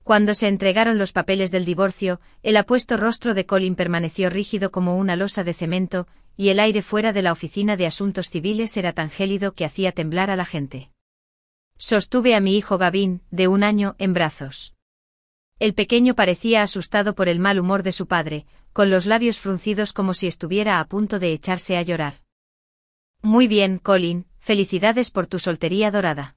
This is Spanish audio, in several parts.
Cuando se entregaron los papeles del divorcio, el apuesto rostro de Colin permaneció rígido como una losa de cemento, y el aire fuera de la oficina de asuntos civiles era tan gélido que hacía temblar a la gente. Sostuve a mi hijo Gavin, de 1 año, en brazos. El pequeño parecía asustado por el mal humor de su padre, con los labios fruncidos como si estuviera a punto de echarse a llorar. Muy bien, Colin, felicidades por tu soltería dorada.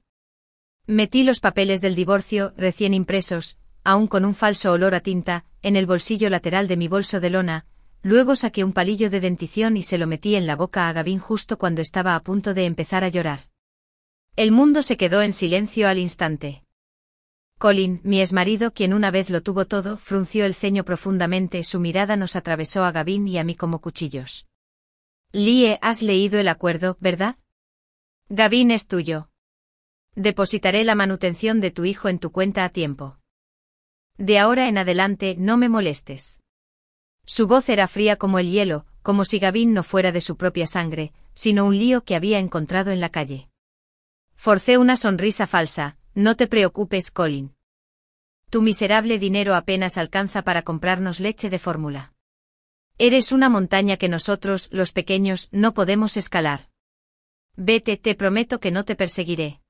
Metí los papeles del divorcio, recién impresos, aún con un falso olor a tinta, en el bolsillo lateral de mi bolso de lona, luego saqué un palillo de dentición y se lo metí en la boca a Gavin justo cuando estaba a punto de empezar a llorar. El mundo se quedó en silencio al instante. Colin, mi exmarido, quien una vez lo tuvo todo, frunció el ceño profundamente, su mirada nos atravesó a Gavin y a mí como cuchillos. Lie, has leído el acuerdo, ¿verdad? Gavin es tuyo. Depositaré la manutención de tu hijo en tu cuenta a tiempo. De ahora en adelante no me molestes. Su voz era fría como el hielo, como si Gavin no fuera de su propia sangre, sino un lío que había encontrado en la calle. Forcé una sonrisa falsa. No te preocupes, Colin. Tu miserable dinero apenas alcanza para comprarnos leche de fórmula. Eres una montaña que nosotros, los pequeños, no podemos escalar. Vete, te prometo que no te perseguiré.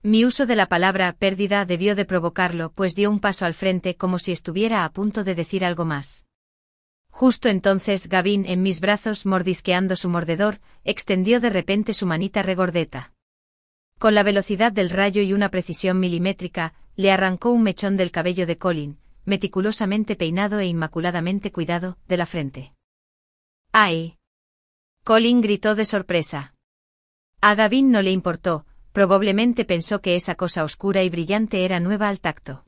Mi uso de la palabra pérdida debió de provocarlo, pues dio un paso al frente como si estuviera a punto de decir algo más. Justo entonces Gavin, en mis brazos mordisqueando su mordedor, extendió de repente su manita regordeta. Con la velocidad del rayo y una precisión milimétrica, le arrancó un mechón del cabello de Colin, meticulosamente peinado e inmaculadamente cuidado, de la frente. ¡Ay! Colin gritó de sorpresa. A Gavin no le importó, probablemente pensó que esa cosa oscura y brillante era nueva al tacto.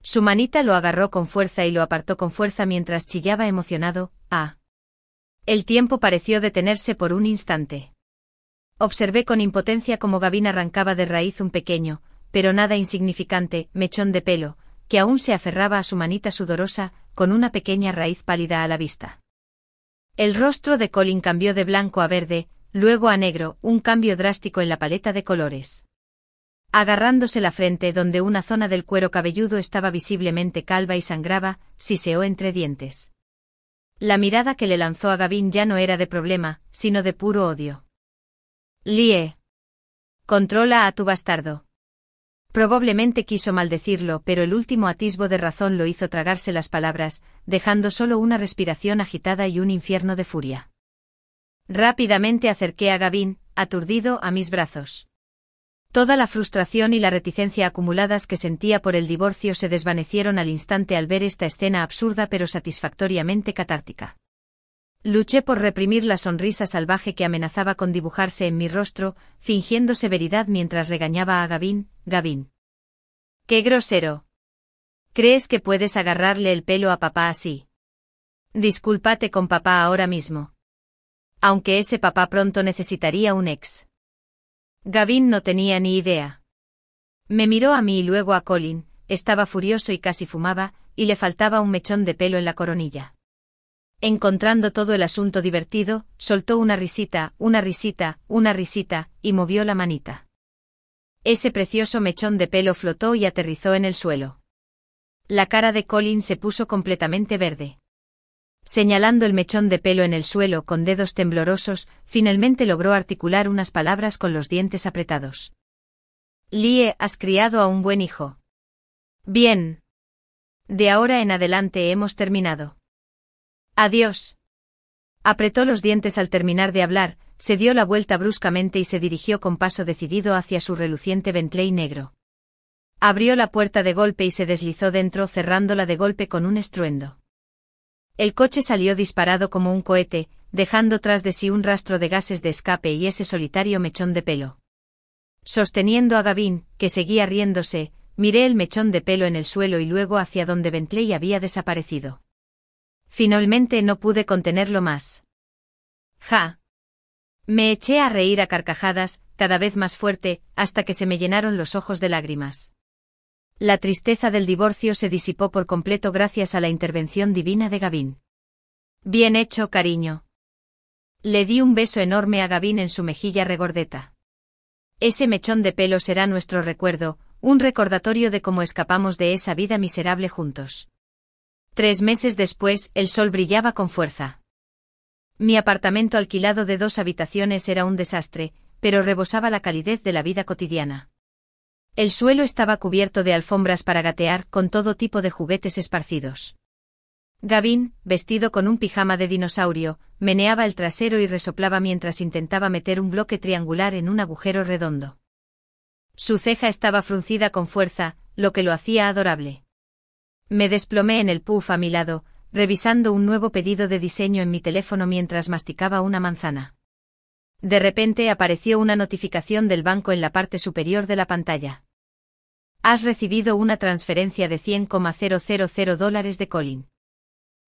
Su manita lo agarró con fuerza y lo apartó con fuerza mientras chillaba emocionado, ¡ah! El tiempo pareció detenerse por un instante. Observé con impotencia cómo Gavin arrancaba de raíz un pequeño, pero nada insignificante, mechón de pelo, que aún se aferraba a su manita sudorosa, con una pequeña raíz pálida a la vista. El rostro de Colin cambió de blanco a verde, luego a negro, un cambio drástico en la paleta de colores. Agarrándose la frente donde una zona del cuero cabelludo estaba visiblemente calva y sangraba, siseó entre dientes. La mirada que le lanzó a Gavin ya no era de problema, sino de puro odio. Lie. Controla a tu bastardo. Probablemente quiso maldecirlo, pero el último atisbo de razón lo hizo tragarse las palabras, dejando solo una respiración agitada y un infierno de furia. Rápidamente acerqué a Gavin, aturdido, a mis brazos. Toda la frustración y la reticencia acumuladas que sentía por el divorcio se desvanecieron al instante al ver esta escena absurda pero satisfactoriamente catártica. Luché por reprimir la sonrisa salvaje que amenazaba con dibujarse en mi rostro, fingiendo severidad mientras regañaba a Gavin. Gavin. ¡Qué grosero! ¿Crees que puedes agarrarle el pelo a papá así? Discúlpate con papá ahora mismo. Aunque ese papá pronto necesitaría un ex. Gavin no tenía ni idea. Me miró a mí y luego a Colin, estaba furioso y casi fumaba, y le faltaba un mechón de pelo en la coronilla. Encontrando todo el asunto divertido, soltó una risita, y movió la manita. Ese precioso mechón de pelo flotó y aterrizó en el suelo. La cara de Colin se puso completamente verde. Señalando el mechón de pelo en el suelo con dedos temblorosos, finalmente logró articular unas palabras con los dientes apretados. Lie, has criado a un buen hijo. Bien. De ahora en adelante hemos terminado. Adiós. Apretó los dientes al terminar de hablar, se dio la vuelta bruscamente y se dirigió con paso decidido hacia su reluciente Bentley negro. Abrió la puerta de golpe y se deslizó dentro, cerrándola de golpe con un estruendo. El coche salió disparado como un cohete, dejando tras de sí un rastro de gases de escape y ese solitario mechón de pelo. Sosteniendo a Gavin, que seguía riéndose, miré el mechón de pelo en el suelo y luego hacia donde Bentley había desaparecido. Finalmente no pude contenerlo más. ¡Ja! Me eché a reír a carcajadas, cada vez más fuerte, hasta que se me llenaron los ojos de lágrimas. La tristeza del divorcio se disipó por completo gracias a la intervención divina de Gavin. Bien hecho, cariño. Le di un beso enorme a Gavin en su mejilla regordeta. Ese mechón de pelo será nuestro recuerdo, Un recordatorio de cómo escapamos de esa vida miserable juntos. 3 meses después, el sol brillaba con fuerza. Mi apartamento alquilado de 2 habitaciones era un desastre, pero rebosaba la calidez de la vida cotidiana. El suelo estaba cubierto de alfombras para gatear con todo tipo de juguetes esparcidos. Gavin, vestido con un pijama de dinosaurio, meneaba el trasero y resoplaba mientras intentaba meter un bloque triangular en un agujero redondo. Su ceja estaba fruncida con fuerza, lo que lo hacía adorable. Me desplomé en el puff a mi lado, revisando un nuevo pedido de diseño en mi teléfono mientras masticaba una manzana. De repente apareció una notificación del banco en la parte superior de la pantalla. Has recibido una transferencia de $100,000 de Colin.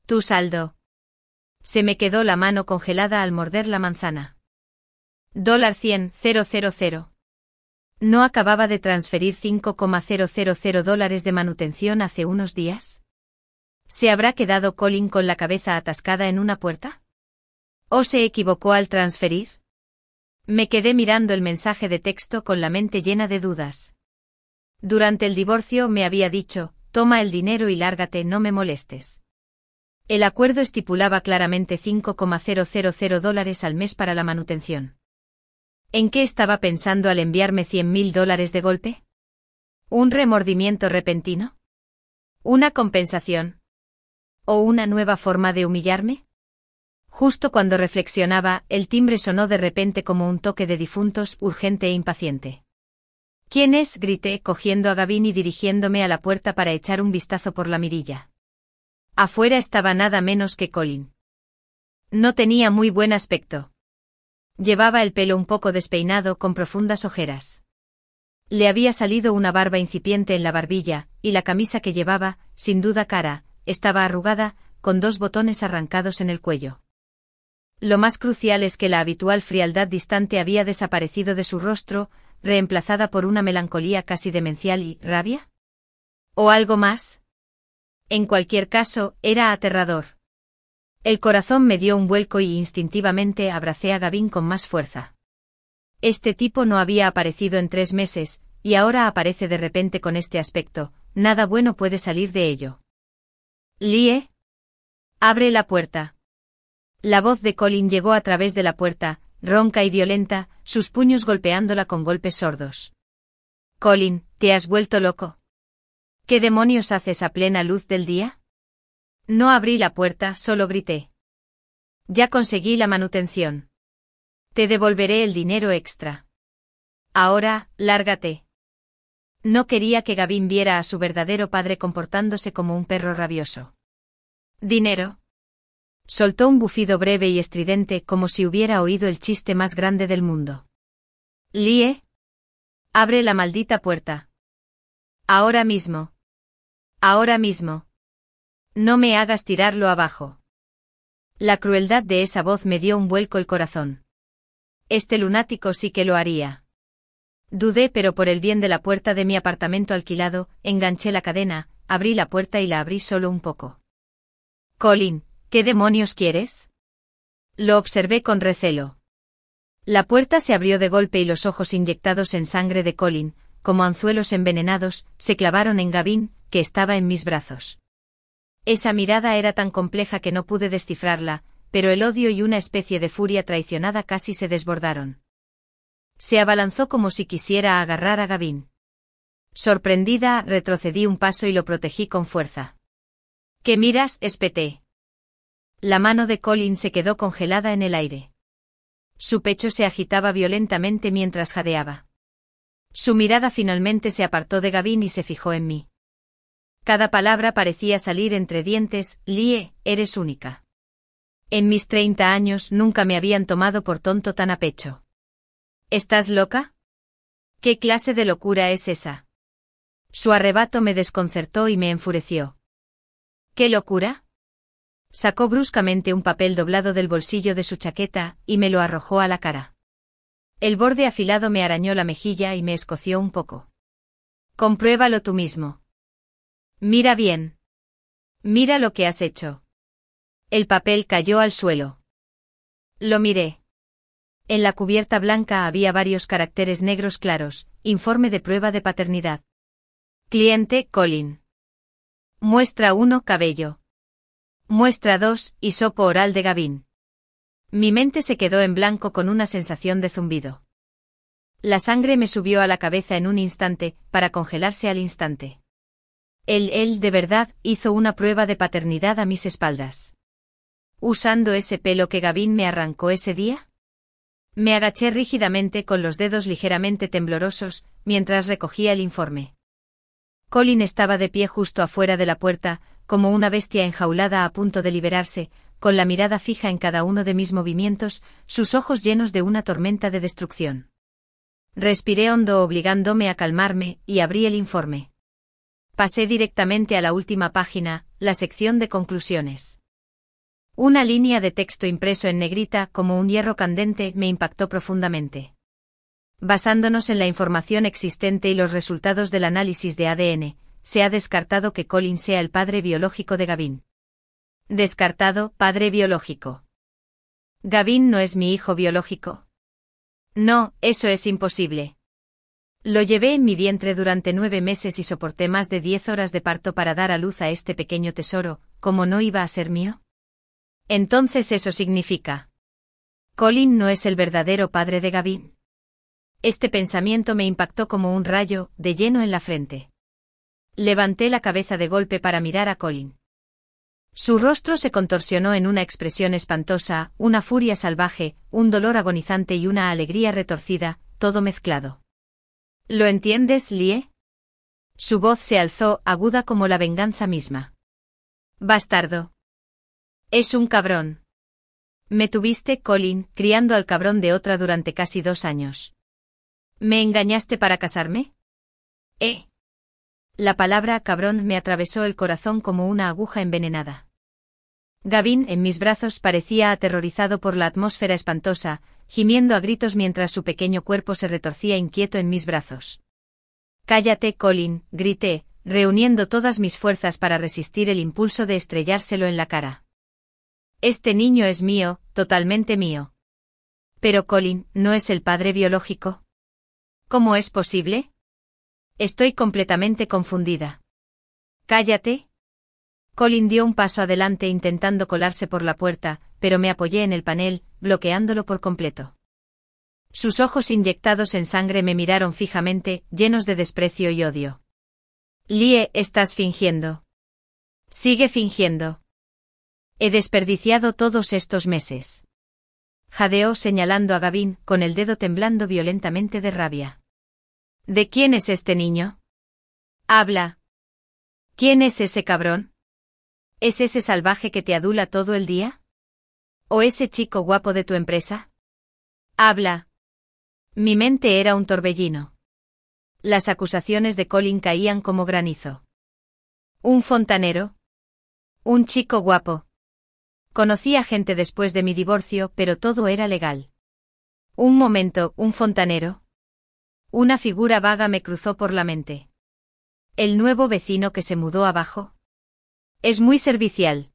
Tu saldo. Se me quedó la mano congelada al morder la manzana. $100,000. ¿No acababa de transferir $5,000 de manutención hace unos días? ¿Se habrá quedado Colin con la cabeza atascada en una puerta? ¿O se equivocó al transferir? Me quedé mirando el mensaje de texto con la mente llena de dudas. Durante el divorcio me había dicho, toma el dinero y lárgate, no me molestes. El acuerdo estipulaba claramente $5,000 al mes para la manutención. ¿En qué estaba pensando al enviarme $100,000 de golpe? ¿Un remordimiento repentino? ¿Una compensación? ¿O una nueva forma de humillarme? Justo cuando reflexionaba, el timbre sonó de repente como un toque de difuntos, urgente e impaciente. ¿Quién es?, grité, cogiendo a Gavin y dirigiéndome a la puerta para echar un vistazo por la mirilla. Afuera estaba nada menos que Colin. No tenía muy buen aspecto. Llevaba el pelo un poco despeinado con profundas ojeras. Le había salido una barba incipiente en la barbilla, y la camisa que llevaba, sin duda cara, estaba arrugada, con 2 botones arrancados en el cuello. Lo más crucial es que la habitual frialdad distante había desaparecido de su rostro, reemplazada por una melancolía casi demencial y ¿rabia? ¿O algo más? En cualquier caso, era aterrador. El corazón me dio un vuelco y instintivamente abracé a Gavin con más fuerza. Este tipo no había aparecido en 3 meses, y ahora aparece de repente con este aspecto, nada bueno puede salir de ello. Lie. Abre la puerta. La voz de Colin llegó a través de la puerta, ronca y violenta, sus puños golpeándola con golpes sordos. Colin, ¿te has vuelto loco? ¿Qué demonios haces a plena luz del día? No abrí la puerta, solo grité. Ya conseguí la manutención. Te devolveré el dinero extra. Ahora, lárgate. No quería que Gavin viera a su verdadero padre comportándose como un perro rabioso. ¿Dinero? Soltó un bufido breve y estridente como si hubiera oído el chiste más grande del mundo. Lie. Abre la maldita puerta. Ahora mismo. Ahora mismo. No me hagas tirarlo abajo. La crueldad de esa voz me dio un vuelco el corazón. Este lunático sí que lo haría. Dudé, pero por el bien de la puerta de mi apartamento alquilado, enganché la cadena, abrí la puerta y la abrí solo un poco. Colin, ¿qué demonios quieres? Lo observé con recelo. La puerta se abrió de golpe y los ojos inyectados en sangre de Colin, como anzuelos envenenados, se clavaron en Gavin, que estaba en mis brazos. Esa mirada era tan compleja que no pude descifrarla, pero el odio y una especie de furia traicionada casi se desbordaron. Se abalanzó como si quisiera agarrar a Gavin. Sorprendida, retrocedí un paso y lo protegí con fuerza. ¿Qué miras?, espeté. La mano de Colin se quedó congelada en el aire. Su pecho se agitaba violentamente mientras jadeaba. Su mirada finalmente se apartó de Gavin y se fijó en mí. Cada palabra parecía salir entre dientes. Lie, eres única. En mis 30 años nunca me habían tomado por tonto tan a pecho. ¿Estás loca? ¿Qué clase de locura es esa? Su arrebato me desconcertó y me enfureció. ¿Qué locura? Sacó bruscamente un papel doblado del bolsillo de su chaqueta y me lo arrojó a la cara. El borde afilado me arañó la mejilla y me escoció un poco. Compruébalo tú mismo. Mira bien. Mira lo que has hecho. El papel cayó al suelo. Lo miré. En la cubierta blanca había varios caracteres negros claros, informe de prueba de paternidad. Cliente, Colin. Muestra 1, cabello. Muestra 2, hisopo oral de Gavin. Mi mente se quedó en blanco con una sensación de zumbido. La sangre me subió a la cabeza en un instante, para congelarse al instante. Él, de verdad, hizo una prueba de paternidad a mis espaldas. ¿Usando ese pelo que Gavin me arrancó ese día? Me agaché rígidamente con los dedos ligeramente temblorosos, mientras recogía el informe. Colin estaba de pie justo afuera de la puerta, como una bestia enjaulada a punto de liberarse, con la mirada fija en cada uno de mis movimientos, sus ojos llenos de una tormenta de destrucción. Respiré hondo obligándome a calmarme, y abrí el informe. Pasé directamente a la última página, la sección de conclusiones. Una línea de texto impreso en negrita como un hierro candente me impactó profundamente. Basándonos en la información existente y los resultados del análisis de ADN, se ha descartado que Colin sea el padre biológico de Gavin. Descartado, padre biológico. ¿Gavin no es mi hijo biológico? No, eso es imposible. Lo llevé en mi vientre durante 9 meses y soporté más de 10 horas de parto para dar a luz a este pequeño tesoro, ¿cómo no iba a ser mío? Entonces eso significa. Colin no es el verdadero padre de Gavin. Este pensamiento me impactó como un rayo, de lleno en la frente. Levanté la cabeza de golpe para mirar a Colin. Su rostro se contorsionó en una expresión espantosa, una furia salvaje, un dolor agonizante y una alegría retorcida, todo mezclado. ¿Lo entiendes, Lie? Su voz se alzó, aguda como la venganza misma. Bastardo. Es un cabrón. Me tuviste, Colin, criando al cabrón de otra durante casi 2 años. ¿Me engañaste para casarme? La palabra cabrón me atravesó el corazón como una aguja envenenada. Gavin, en mis brazos, parecía aterrorizado por la atmósfera espantosa, gimiendo a gritos mientras su pequeño cuerpo se retorcía inquieto en mis brazos. Cállate, Colin, grité, reuniendo todas mis fuerzas para resistir el impulso de estrellárselo en la cara. Este niño es mío, totalmente mío. Pero Colin, ¿no es el padre biológico? ¿Cómo es posible? Estoy completamente confundida. Cállate. Colin dio un paso adelante intentando colarse por la puerta, pero me apoyé en el panel, bloqueándolo por completo. Sus ojos inyectados en sangre me miraron fijamente, llenos de desprecio y odio. Lie, estás fingiendo. Sigue fingiendo. He desperdiciado todos estos meses. Jadeó señalando a Gavin, con el dedo temblando violentamente de rabia. ¿De quién es este niño? Habla. ¿Quién es ese cabrón? ¿Es ese salvaje que te adula todo el día? ¿O ese chico guapo de tu empresa? Habla. Mi mente era un torbellino. Las acusaciones de Colin caían como granizo. ¿Un fontanero? ¿Un chico guapo? Conocí a gente después de mi divorcio, pero todo era legal. Un momento, ¿un fontanero? Una figura vaga me cruzó por la mente. ¿El nuevo vecino que se mudó abajo? Es muy servicial.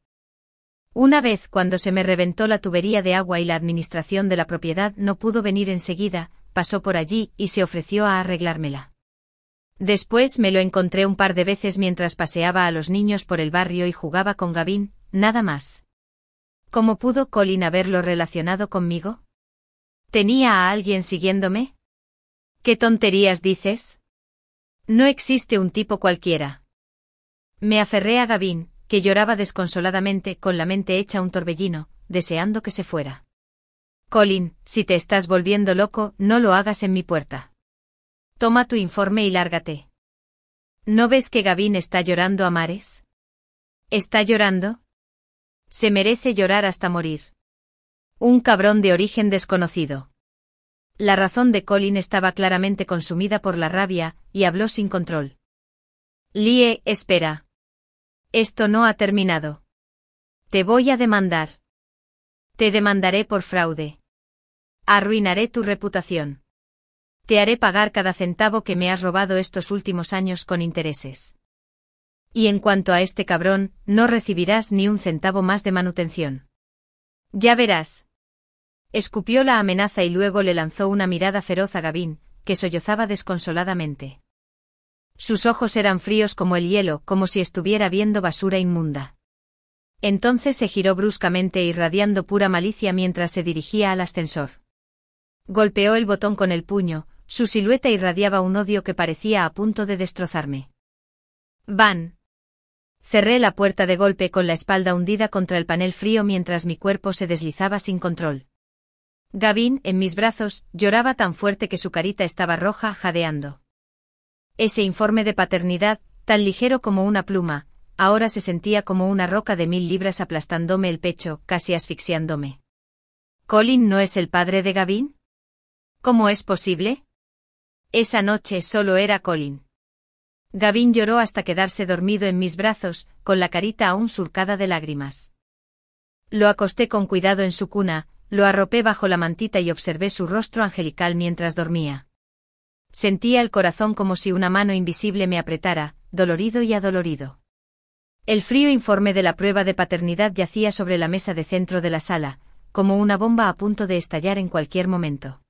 Una vez, cuando se me reventó la tubería de agua y la administración de la propiedad no pudo venir enseguida, pasó por allí y se ofreció a arreglármela. Después me lo encontré un par de veces mientras paseaba a los niños por el barrio y jugaba con Gavin, nada más. ¿Cómo pudo Colin haberlo relacionado conmigo? ¿Tenía a alguien siguiéndome? ¿Qué tonterías dices? No existe un tipo cualquiera. Me aferré a Gavin, que lloraba desconsoladamente con la mente hecha un torbellino, deseando que se fuera. Colin, si te estás volviendo loco, no lo hagas en mi puerta. Toma tu informe y lárgate. ¿No ves que Gavin está llorando a mares? ¿Está llorando? Se merece llorar hasta morir. Un cabrón de origen desconocido. La razón de Colin estaba claramente consumida por la rabia, y habló sin control. Lie, espera. Esto no ha terminado. Te voy a demandar. Te demandaré por fraude. Arruinaré tu reputación. Te haré pagar cada centavo que me has robado estos últimos años con intereses. Y en cuanto a este cabrón, no recibirás ni un centavo más de manutención. Ya verás. Escupió la amenaza y luego le lanzó una mirada feroz a Gavin, que sollozaba desconsoladamente. Sus ojos eran fríos como el hielo, como si estuviera viendo basura inmunda. Entonces se giró bruscamente irradiando pura malicia mientras se dirigía al ascensor. Golpeó el botón con el puño, su silueta irradiaba un odio que parecía a punto de destrozarme. ¡Van! Cerré la puerta de golpe con la espalda hundida contra el panel frío mientras mi cuerpo se deslizaba sin control. Gavin, en mis brazos, lloraba tan fuerte que su carita estaba roja, jadeando. Ese informe de paternidad, tan ligero como una pluma, ahora se sentía como una roca de 1000 libras aplastándome el pecho, casi asfixiándome. ¿Colin no es el padre de Gavin? ¿Cómo es posible? Esa noche solo era Colin. Gavin lloró hasta quedarse dormido en mis brazos, con la carita aún surcada de lágrimas. Lo acosté con cuidado en su cuna, lo arropé bajo la mantita y observé su rostro angelical mientras dormía. Sentía el corazón como si una mano invisible me apretara, dolorido y adolorido. El frío informe de la prueba de paternidad yacía sobre la mesa de centro de la sala, como una bomba a punto de estallar en cualquier momento.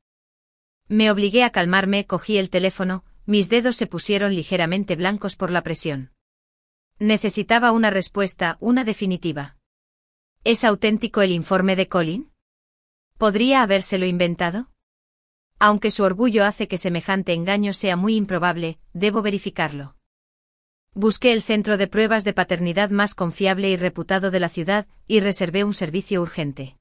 Me obligué a calmarme, cogí el teléfono, mis dedos se pusieron ligeramente blancos por la presión. Necesitaba una respuesta, una definitiva. ¿Es auténtico el informe de Colin? ¿Podría habérselo inventado? Aunque su orgullo hace que semejante engaño sea muy improbable, debo verificarlo. Busqué el centro de pruebas de paternidad más confiable y reputado de la ciudad, y reservé un servicio urgente.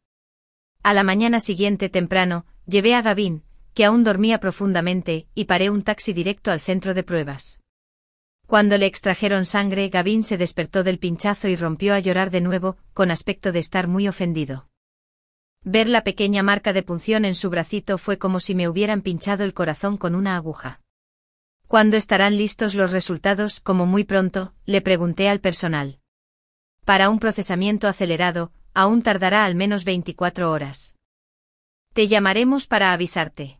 A la mañana siguiente temprano, llevé a Gavin, que aún dormía profundamente, y paré un taxi directo al centro de pruebas. Cuando le extrajeron sangre, Gavin se despertó del pinchazo y rompió a llorar de nuevo, con aspecto de estar muy ofendido. Ver la pequeña marca de punción en su bracito fue como si me hubieran pinchado el corazón con una aguja. ¿Cuándo estarán listos los resultados? Como muy pronto, le pregunté al personal. Para un procesamiento acelerado, aún tardará al menos 24 horas. Te llamaremos para avisarte.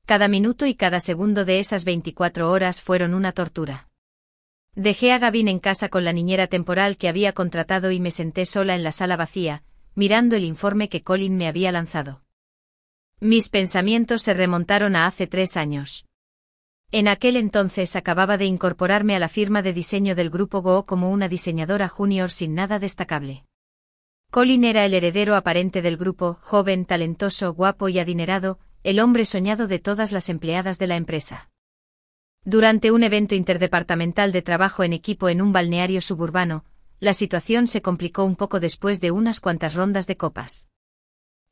Cada minuto y cada segundo de esas 24 horas fueron una tortura. Dejé a Gavin en casa con la niñera temporal que había contratado y me senté sola en la sala vacía, mirando el informe que Colin me había lanzado. Mis pensamientos se remontaron a hace 3 años. En aquel entonces acababa de incorporarme a la firma de diseño del Grupo Go como una diseñadora junior sin nada destacable. Colin era el heredero aparente del grupo, joven, talentoso, guapo y adinerado, el hombre soñado de todas las empleadas de la empresa. Durante un evento interdepartamental de trabajo en equipo en un balneario suburbano, la situación se complicó un poco después de unas cuantas rondas de copas.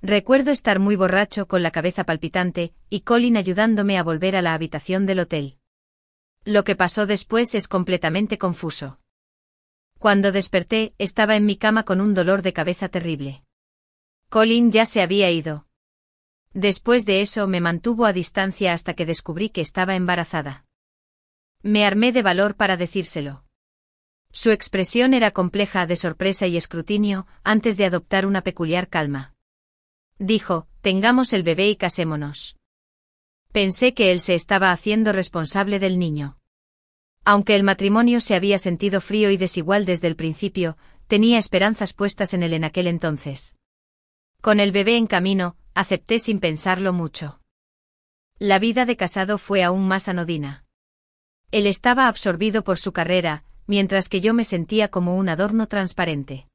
Recuerdo estar muy borracho con la cabeza palpitante, y Colin ayudándome a volver a la habitación del hotel. Lo que pasó después es completamente confuso. Cuando desperté, estaba en mi cama con un dolor de cabeza terrible. Colin ya se había ido. Después de eso me mantuvo a distancia hasta que descubrí que estaba embarazada. Me armé de valor para decírselo. Su expresión era compleja de sorpresa y escrutinio, antes de adoptar una peculiar calma. Dijo, tengamos el bebé y casémonos. Pensé que él se estaba haciendo responsable del niño. Aunque el matrimonio se había sentido frío y desigual desde el principio, tenía esperanzas puestas en él en aquel entonces. Con el bebé en camino, acepté sin pensarlo mucho. La vida de casado fue aún más anodina. Él estaba absorbido por su carrera, mientras que yo me sentía como un adorno transparente.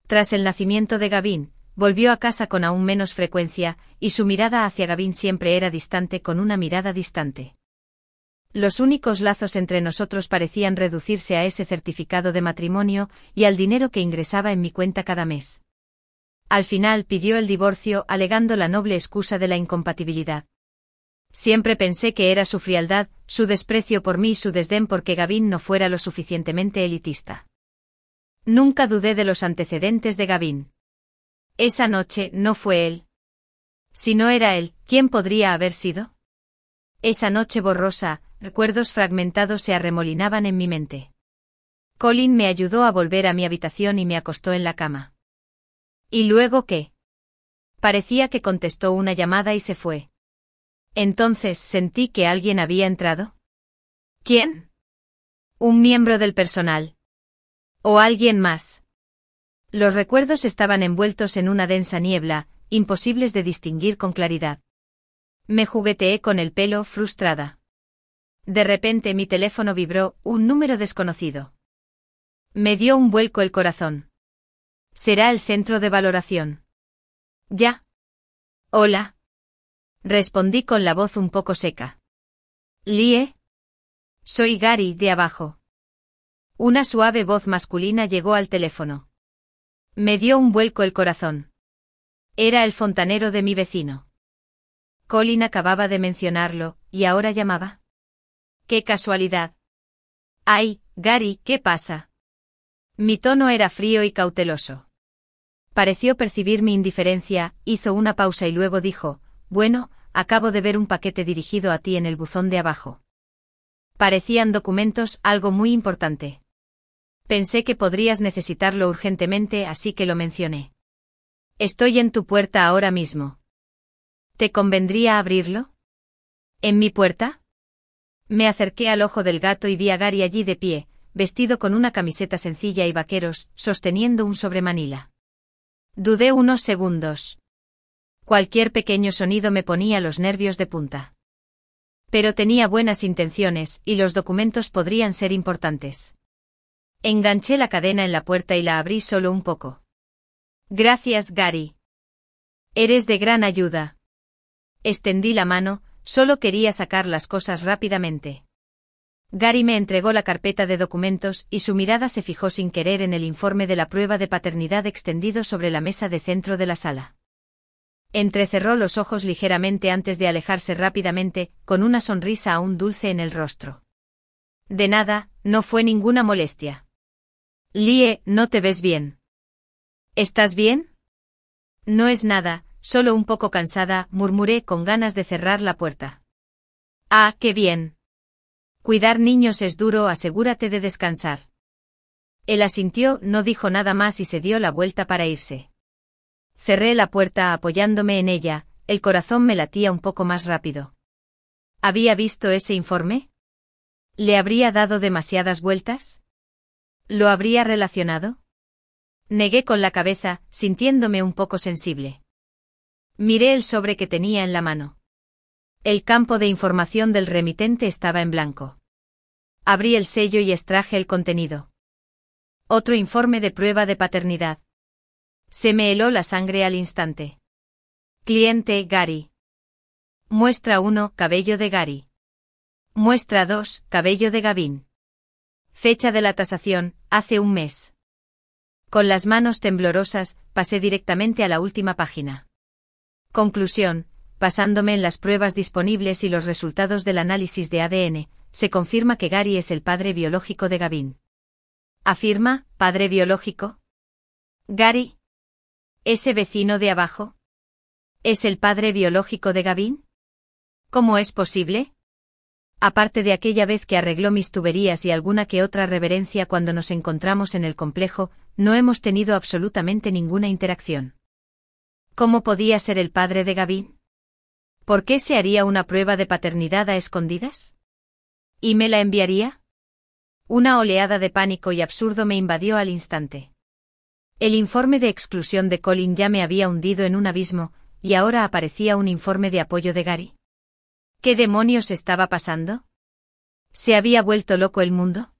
Tras el nacimiento de Gavin, volvió a casa con aún menos frecuencia, y su mirada hacia Gavin siempre era distante, con una mirada distante. Los únicos lazos entre nosotros parecían reducirse a ese certificado de matrimonio y al dinero que ingresaba en mi cuenta cada mes. Al final pidió el divorcio alegando la noble excusa de la incompatibilidad. Siempre pensé que era su frialdad, su desprecio por mí y su desdén porque Gavin no fuera lo suficientemente elitista. Nunca dudé de los antecedentes de Gavin. Esa noche no fue él. Si no era él, ¿quién podría haber sido? Esa noche borrosa, recuerdos fragmentados se arremolinaban en mi mente. Colin me ayudó a volver a mi habitación y me acostó en la cama. ¿Y luego qué? Parecía que contestó una llamada y se fue. Entonces sentí que alguien había entrado. ¿Quién? ¿Un miembro del personal? ¿O alguien más? Los recuerdos estaban envueltos en una densa niebla, imposibles de distinguir con claridad. Me jugueteé con el pelo, frustrada. De repente mi teléfono vibró, un número desconocido. Me dio un vuelco el corazón. Será el centro de valoración. Ya. Hola. Respondí con la voz un poco seca. Lie. Soy Gary, de abajo. Una suave voz masculina llegó al teléfono. Me dio un vuelco el corazón. Era el fontanero de mi vecino. Colin acababa de mencionarlo, y ahora llamaba. ¡Qué casualidad! ¡Ay, Gary, qué pasa! Mi tono era frío y cauteloso. Pareció percibir mi indiferencia, hizo una pausa y luego dijo, bueno, acabo de ver un paquete dirigido a ti en el buzón de abajo. Parecían documentos, algo muy importante. Pensé que podrías necesitarlo urgentemente, así que lo mencioné. Estoy en tu puerta ahora mismo. ¿Te convendría abrirlo? ¿En mi puerta? Me acerqué al ojo del gato y vi a Gary allí de pie, vestido con una camiseta sencilla y vaqueros, sosteniendo un sobremanila. Dudé unos segundos. Cualquier pequeño sonido me ponía los nervios de punta. Pero tenía buenas intenciones, y los documentos podrían ser importantes. Enganché la cadena en la puerta y la abrí solo un poco. Gracias, Gary. Eres de gran ayuda. Extendí la mano, solo quería sacar las cosas rápidamente. Gary me entregó la carpeta de documentos y su mirada se fijó sin querer en el informe de la prueba de paternidad extendido sobre la mesa de centro de la sala. Entrecerró los ojos ligeramente antes de alejarse rápidamente, con una sonrisa aún dulce en el rostro. De nada, no fue ninguna molestia. Lie, no te ves bien. ¿Estás bien? No es nada, solo un poco cansada, murmuré con ganas de cerrar la puerta. Ah, qué bien. Cuidar niños es duro, asegúrate de descansar. Él asintió, no dijo nada más y se dio la vuelta para irse. Cerré la puerta apoyándome en ella, el corazón me latía un poco más rápido. ¿Había visto ese informe? ¿Le habría dado demasiadas vueltas? ¿Lo habría relacionado? Negué con la cabeza, sintiéndome un poco sensible. Miré el sobre que tenía en la mano. El campo de información del remitente estaba en blanco. Abrí el sello y extraje el contenido. Otro informe de prueba de paternidad. Se me heló la sangre al instante. Cliente, Gary. Muestra 1, cabello de Gary. Muestra 2, cabello de Gavin. Fecha de la tasación, hace un mes. Con las manos temblorosas, pasé directamente a la última página. Conclusión, basándome en las pruebas disponibles y los resultados del análisis de ADN, se confirma que Gary es el padre biológico de Gavin. ¿Afirma, padre biológico? ¿Gary? ¿Ese vecino de abajo? ¿Es el padre biológico de Gavin? ¿Cómo es posible? Aparte de aquella vez que arregló mis tuberías y alguna que otra reverencia cuando nos encontramos en el complejo, no hemos tenido absolutamente ninguna interacción. ¿Cómo podía ser el padre de Gavin? ¿Por qué se haría una prueba de paternidad a escondidas? ¿Y me la enviaría? Una oleada de pánico y absurdo me invadió al instante. El informe de exclusión de Colin ya me había hundido en un abismo, y ahora aparecía un informe de apoyo de Gary. ¿Qué demonios estaba pasando? ¿Se había vuelto loco el mundo?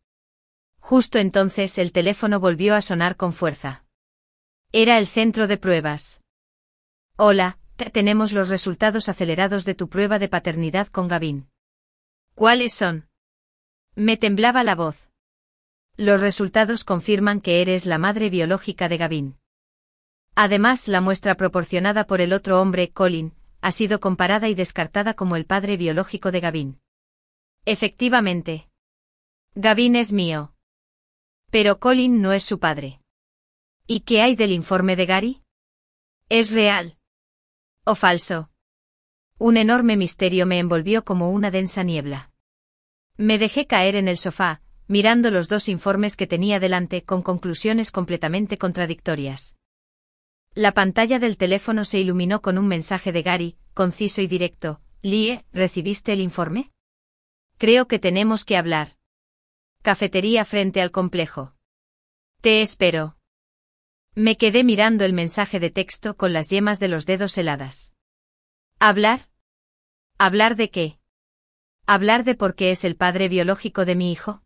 Justo entonces el teléfono volvió a sonar con fuerza. Era el centro de pruebas. Hola, tenemos los resultados acelerados de tu prueba de paternidad con Gavin. ¿Cuáles son? Me temblaba la voz. Los resultados confirman que eres la madre biológica de Gavin. Además, la muestra proporcionada por el otro hombre, Colin, ha sido comparada y descartada como el padre biológico de Gavin. Efectivamente. Gavin es mío. Pero Colin no es su padre. ¿Y qué hay del informe de Gary? ¿Es real? ¿O falso? Un enorme misterio me envolvió como una densa niebla. Me dejé caer en el sofá, mirando los dos informes que tenía delante con conclusiones completamente contradictorias. La pantalla del teléfono se iluminó con un mensaje de Gary, conciso y directo. Lie, ¿recibiste el informe? Creo que tenemos que hablar. Cafetería frente al complejo. Te espero. Me quedé mirando el mensaje de texto con las yemas de los dedos heladas. ¿Hablar? ¿Hablar de qué? ¿Hablar de por qué es el padre biológico de mi hijo?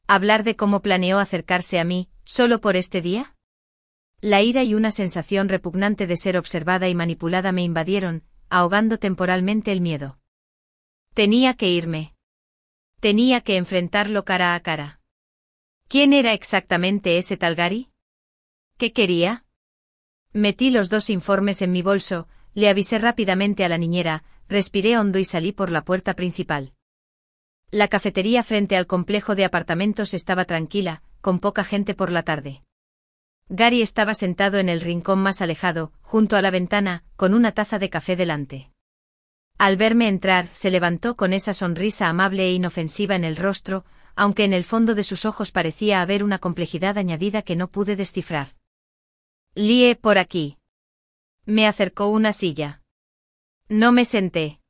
¿Hablar de cómo planeó acercarse a mí, solo por este día? La ira y una sensación repugnante de ser observada y manipulada me invadieron, ahogando temporalmente el miedo. Tenía que irme. Tenía que enfrentarlo cara a cara. ¿Quién era exactamente ese tal Gary? ¿Qué quería? Metí los 2 informes en mi bolso, le avisé rápidamente a la niñera, respiré hondo y salí por la puerta principal. La cafetería frente al complejo de apartamentos estaba tranquila, con poca gente por la tarde. Gary estaba sentado en el rincón más alejado, junto a la ventana, con una taza de café delante. Al verme entrar, se levantó con esa sonrisa amable e inofensiva en el rostro, aunque en el fondo de sus ojos parecía haber una complejidad añadida que no pude descifrar. «Lie, por aquí». Me acercó una silla. No me senté.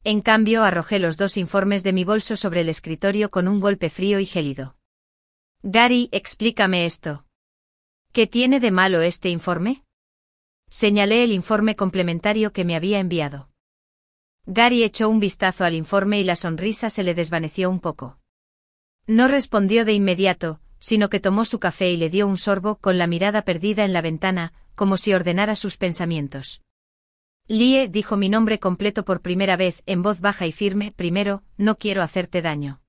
En cambio, arrojé los 2 informes de mi bolso sobre el escritorio con un golpe frío y gélido. «Gary, explícame esto. ¿Qué tiene de malo este informe?». Señalé el informe complementario que me había enviado. Gary echó un vistazo al informe y la sonrisa se le desvaneció un poco. No respondió de inmediato, sino que tomó su café y le dio un sorbo con la mirada perdida en la ventana, como si ordenara sus pensamientos. «Lie», dijo mi nombre completo por primera vez en voz baja y firme. «Primero, no quiero hacerte daño.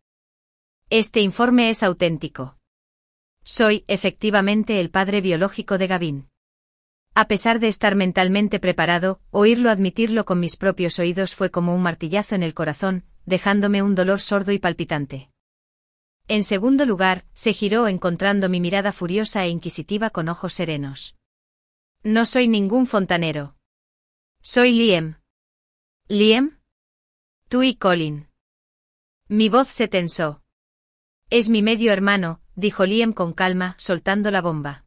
Este informe es auténtico. Soy, efectivamente, el padre biológico de Gavin». A pesar de estar mentalmente preparado, oírlo admitirlo con mis propios oídos fue como un martillazo en el corazón, dejándome un dolor sordo y palpitante. En segundo lugar, se giró encontrando mi mirada furiosa e inquisitiva con ojos serenos. «No soy ningún fontanero. Soy Liam». «¿Liam? Tú y Colin». Mi voz se tensó. «Es mi medio hermano», dijo Liam con calma, soltando la bomba.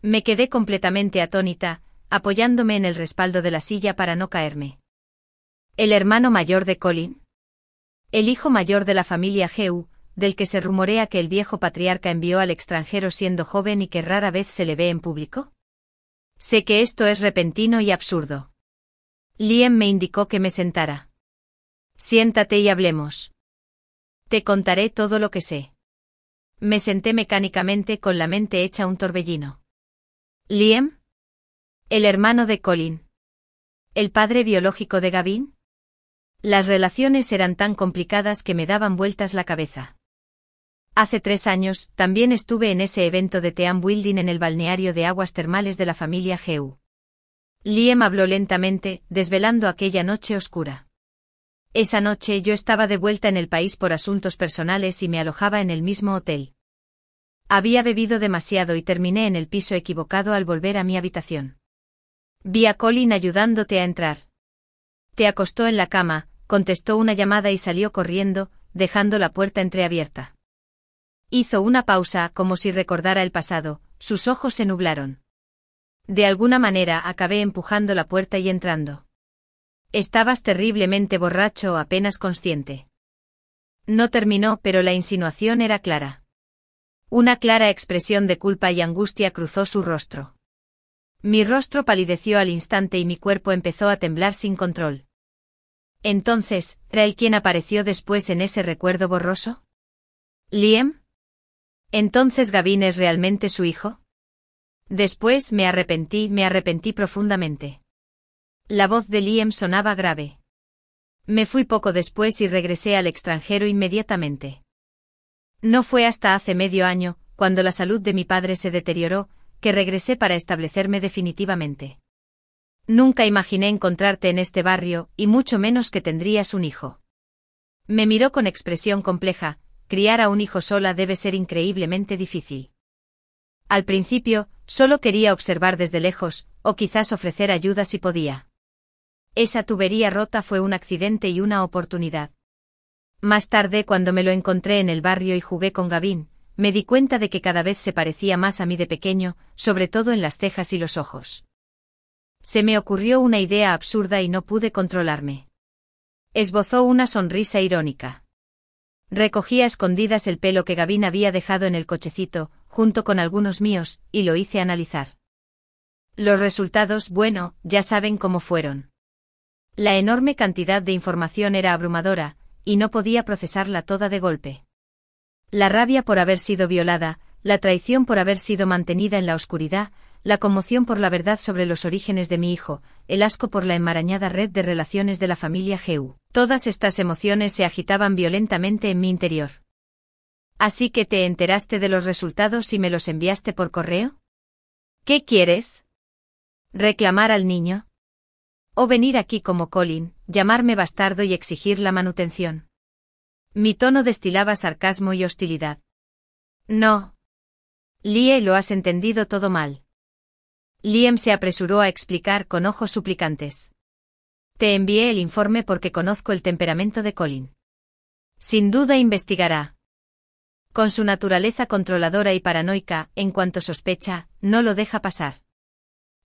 Me quedé completamente atónita, apoyándome en el respaldo de la silla para no caerme. ¿El hermano mayor de Colin? ¿El hijo mayor de la familia Heu, del que se rumorea que el viejo patriarca envió al extranjero siendo joven y que rara vez se le ve en público? Sé que esto es repentino y absurdo. Liam me indicó que me sentara. «Siéntate y hablemos. Te contaré todo lo que sé». Me senté mecánicamente con la mente hecha un torbellino. «¿Liam? El hermano de Colin? ¿El padre biológico de Gavin?». Las relaciones eran tan complicadas que me daban vueltas la cabeza. Hace 3 años, también estuve en ese evento de team building en el balneario de aguas termales de la familia Heu. Liam habló lentamente, desvelando aquella noche oscura. Esa noche yo estaba de vuelta en el país por asuntos personales y me alojaba en el mismo hotel. Había bebido demasiado y terminé en el piso equivocado al volver a mi habitación. Vi a Colin ayudándote a entrar. Te acostó en la cama, contestó una llamada y salió corriendo, dejando la puerta entreabierta. Hizo una pausa como si recordara el pasado, sus ojos se nublaron. De alguna manera acabé empujando la puerta y entrando. Estabas terriblemente borracho o apenas consciente. No terminó, pero la insinuación era clara. Una clara expresión de culpa y angustia cruzó su rostro. Mi rostro palideció al instante y mi cuerpo empezó a temblar sin control. Entonces, ¿era él quien apareció después en ese recuerdo borroso? ¿Liam? ¿Entonces Gavin es realmente su hijo? Después me arrepentí profundamente. La voz de Liam sonaba grave. Me fui poco después y regresé al extranjero inmediatamente. No fue hasta hace medio año, cuando la salud de mi padre se deterioró, que regresé para establecerme definitivamente. Nunca imaginé encontrarte en este barrio, y mucho menos que tendrías un hijo. Me miró con expresión compleja. Criar a un hijo sola debe ser increíblemente difícil. Al principio, solo quería observar desde lejos, o quizás ofrecer ayuda si podía. Esa tubería rota fue un accidente y una oportunidad. Más tarde, cuando me lo encontré en el barrio y jugué con Gavin, me di cuenta de que cada vez se parecía más a mí de pequeño, sobre todo en las cejas y los ojos. Se me ocurrió una idea absurda y no pude controlarme. Esbozó una sonrisa irónica. Recogí a escondidas el pelo que Gavin había dejado en el cochecito, junto con algunos míos, y lo hice analizar. Los resultados, bueno, ya saben cómo fueron. La enorme cantidad de información era abrumadora, y no podía procesarla toda de golpe. La rabia por haber sido violada, la traición por haber sido mantenida en la oscuridad, la conmoción por la verdad sobre los orígenes de mi hijo, el asco por la enmarañada red de relaciones de la familia Geu. Todas estas emociones se agitaban violentamente en mi interior. ¿Así que te enteraste de los resultados y me los enviaste por correo? ¿Qué quieres? ¿Reclamar al niño? ¿O venir aquí como Colin, llamarme bastardo y exigir la manutención? Mi tono destilaba sarcasmo y hostilidad. No. Lie, lo has entendido todo mal. Liam se apresuró a explicar con ojos suplicantes. Te envié el informe porque conozco el temperamento de Colin. Sin duda investigará. Con su naturaleza controladora y paranoica, en cuanto sospecha, no lo deja pasar.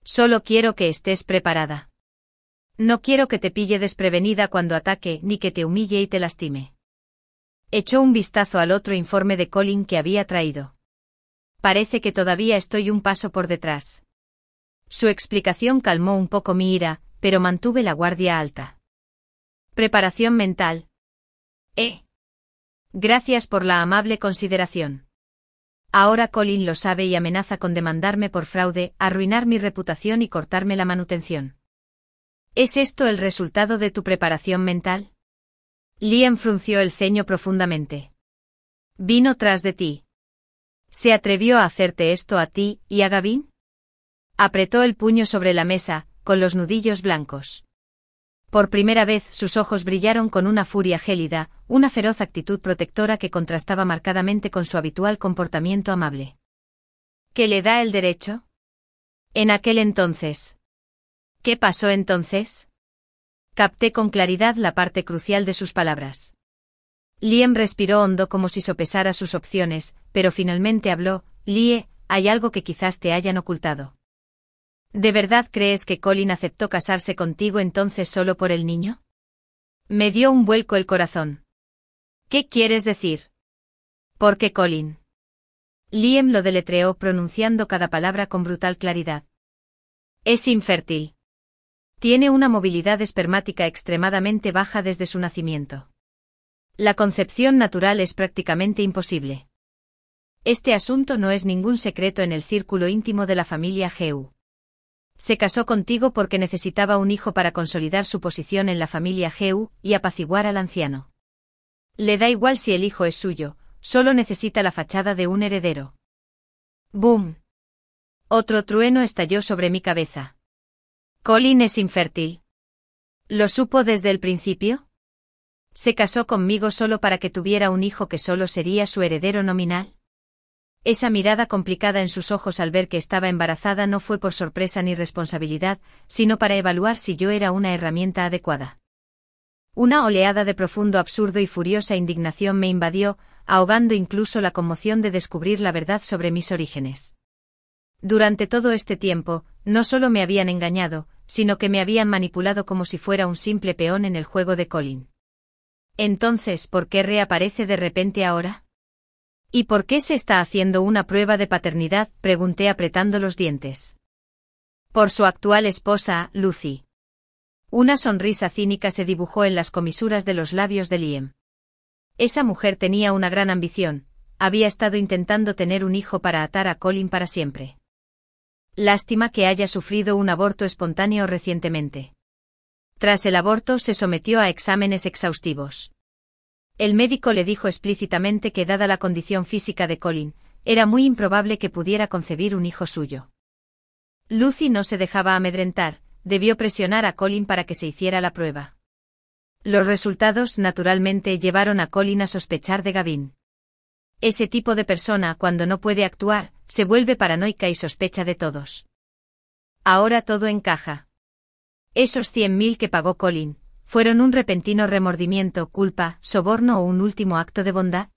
Solo quiero que estés preparada. No quiero que te pille desprevenida cuando ataque ni que te humille y te lastime. Echó un vistazo al otro informe de Colin que había traído. Parece que todavía estoy un paso por detrás. Su explicación calmó un poco mi ira, pero mantuve la guardia alta. Preparación mental. Gracias por la amable consideración. Ahora Colin lo sabe y amenaza con demandarme por fraude, arruinar mi reputación y cortarme la manutención. ¿Es esto el resultado de tu preparación mental? Liam frunció el ceño profundamente. Vino tras de ti. ¿Se atrevió a hacerte esto a ti y a Gavin? Apretó el puño sobre la mesa, con los nudillos blancos. Por primera vez sus ojos brillaron con una furia gélida, una feroz actitud protectora que contrastaba marcadamente con su habitual comportamiento amable. ¿Qué le da el derecho? En aquel entonces. ¿Qué pasó entonces? Capté con claridad la parte crucial de sus palabras. Liam respiró hondo como si sopesara sus opciones, pero finalmente habló. Lie, hay algo que quizás te hayan ocultado. ¿De verdad crees que Colin aceptó casarse contigo entonces solo por el niño? Me dio un vuelco el corazón. ¿Qué quieres decir? ¿Por qué Colin? Liam lo deletreó pronunciando cada palabra con brutal claridad. Es infértil. Tiene una movilidad espermática extremadamente baja desde su nacimiento. La concepción natural es prácticamente imposible. Este asunto no es ningún secreto en el círculo íntimo de la familia Geu. Se casó contigo porque necesitaba un hijo para consolidar su posición en la familia Geu y apaciguar al anciano. Le da igual si el hijo es suyo, solo necesita la fachada de un heredero. ¡Bum! Otro trueno estalló sobre mi cabeza. ¿Colin es infértil? ¿Lo supo desde el principio? ¿Se casó conmigo solo para que tuviera un hijo que solo sería su heredero nominal? Esa mirada complicada en sus ojos al ver que estaba embarazada no fue por sorpresa ni responsabilidad, sino para evaluar si yo era una herramienta adecuada. Una oleada de profundo absurdo y furiosa indignación me invadió, ahogando incluso la conmoción de descubrir la verdad sobre mis orígenes. Durante todo este tiempo, no solo me habían engañado, sino que me habían manipulado como si fuera un simple peón en el juego de Colin. Entonces, ¿por qué reaparece de repente ahora? ¿Y por qué se está haciendo una prueba de paternidad?, pregunté apretando los dientes. Por su actual esposa, Lucy. Una sonrisa cínica se dibujó en las comisuras de los labios de Liam. Esa mujer tenía una gran ambición, había estado intentando tener un hijo para atar a Colin para siempre. Lástima que haya sufrido un aborto espontáneo recientemente. Tras el aborto se sometió a exámenes exhaustivos. El médico le dijo explícitamente que dada la condición física de Colin, era muy improbable que pudiera concebir un hijo suyo. Lucy no se dejaba amedrentar, debió presionar a Colin para que se hiciera la prueba. Los resultados, naturalmente, llevaron a Colin a sospechar de Gavin. Ese tipo de persona, cuando no puede actuar, se vuelve paranoica y sospecha de todos. Ahora todo encaja. Esos 100.000 que pagó Colin, ¿fueron un repentino remordimiento, culpa, soborno o un último acto de bondad?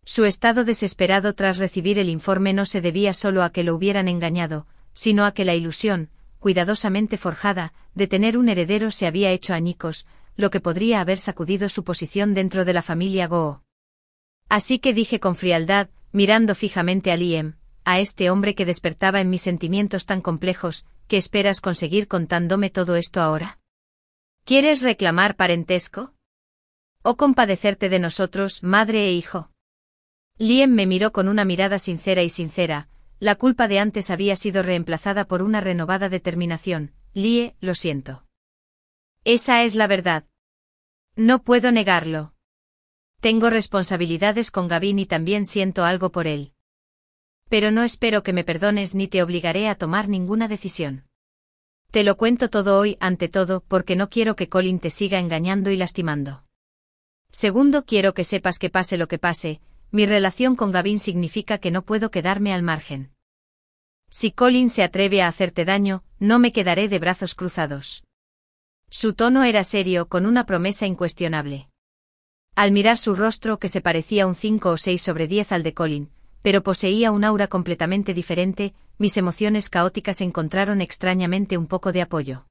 Su estado desesperado tras recibir el informe no se debía solo a que lo hubieran engañado, sino a que la ilusión, cuidadosamente forjada, de tener un heredero se había hecho añicos, lo que podría haber sacudido su posición dentro de la familia Goo. Así que dije con frialdad, mirando fijamente a Liam, a este hombre que despertaba en mis sentimientos tan complejos, ¿qué esperas conseguir contándome todo esto ahora? ¿Quieres reclamar parentesco? O compadecerte de nosotros, madre e hijo. Liam me miró con una mirada sincera y sincera. La culpa de antes había sido reemplazada por una renovada determinación. Lie, lo siento. Esa es la verdad. No puedo negarlo. Tengo responsabilidades con Gavin y también siento algo por él. Pero no espero que me perdones ni te obligaré a tomar ninguna decisión. Te lo cuento todo hoy, ante todo, porque no quiero que Colin te siga engañando y lastimando. Segundo, quiero que sepas que pase lo que pase, mi relación con Gavin significa que no puedo quedarme al margen. Si Colin se atreve a hacerte daño, no me quedaré de brazos cruzados. Su tono era serio, con una promesa incuestionable. Al mirar su rostro, que se parecía un 5 o 6 sobre 10 al de Colin, pero poseía un aura completamente diferente, mis emociones caóticas encontraron extrañamente un poco de apoyo.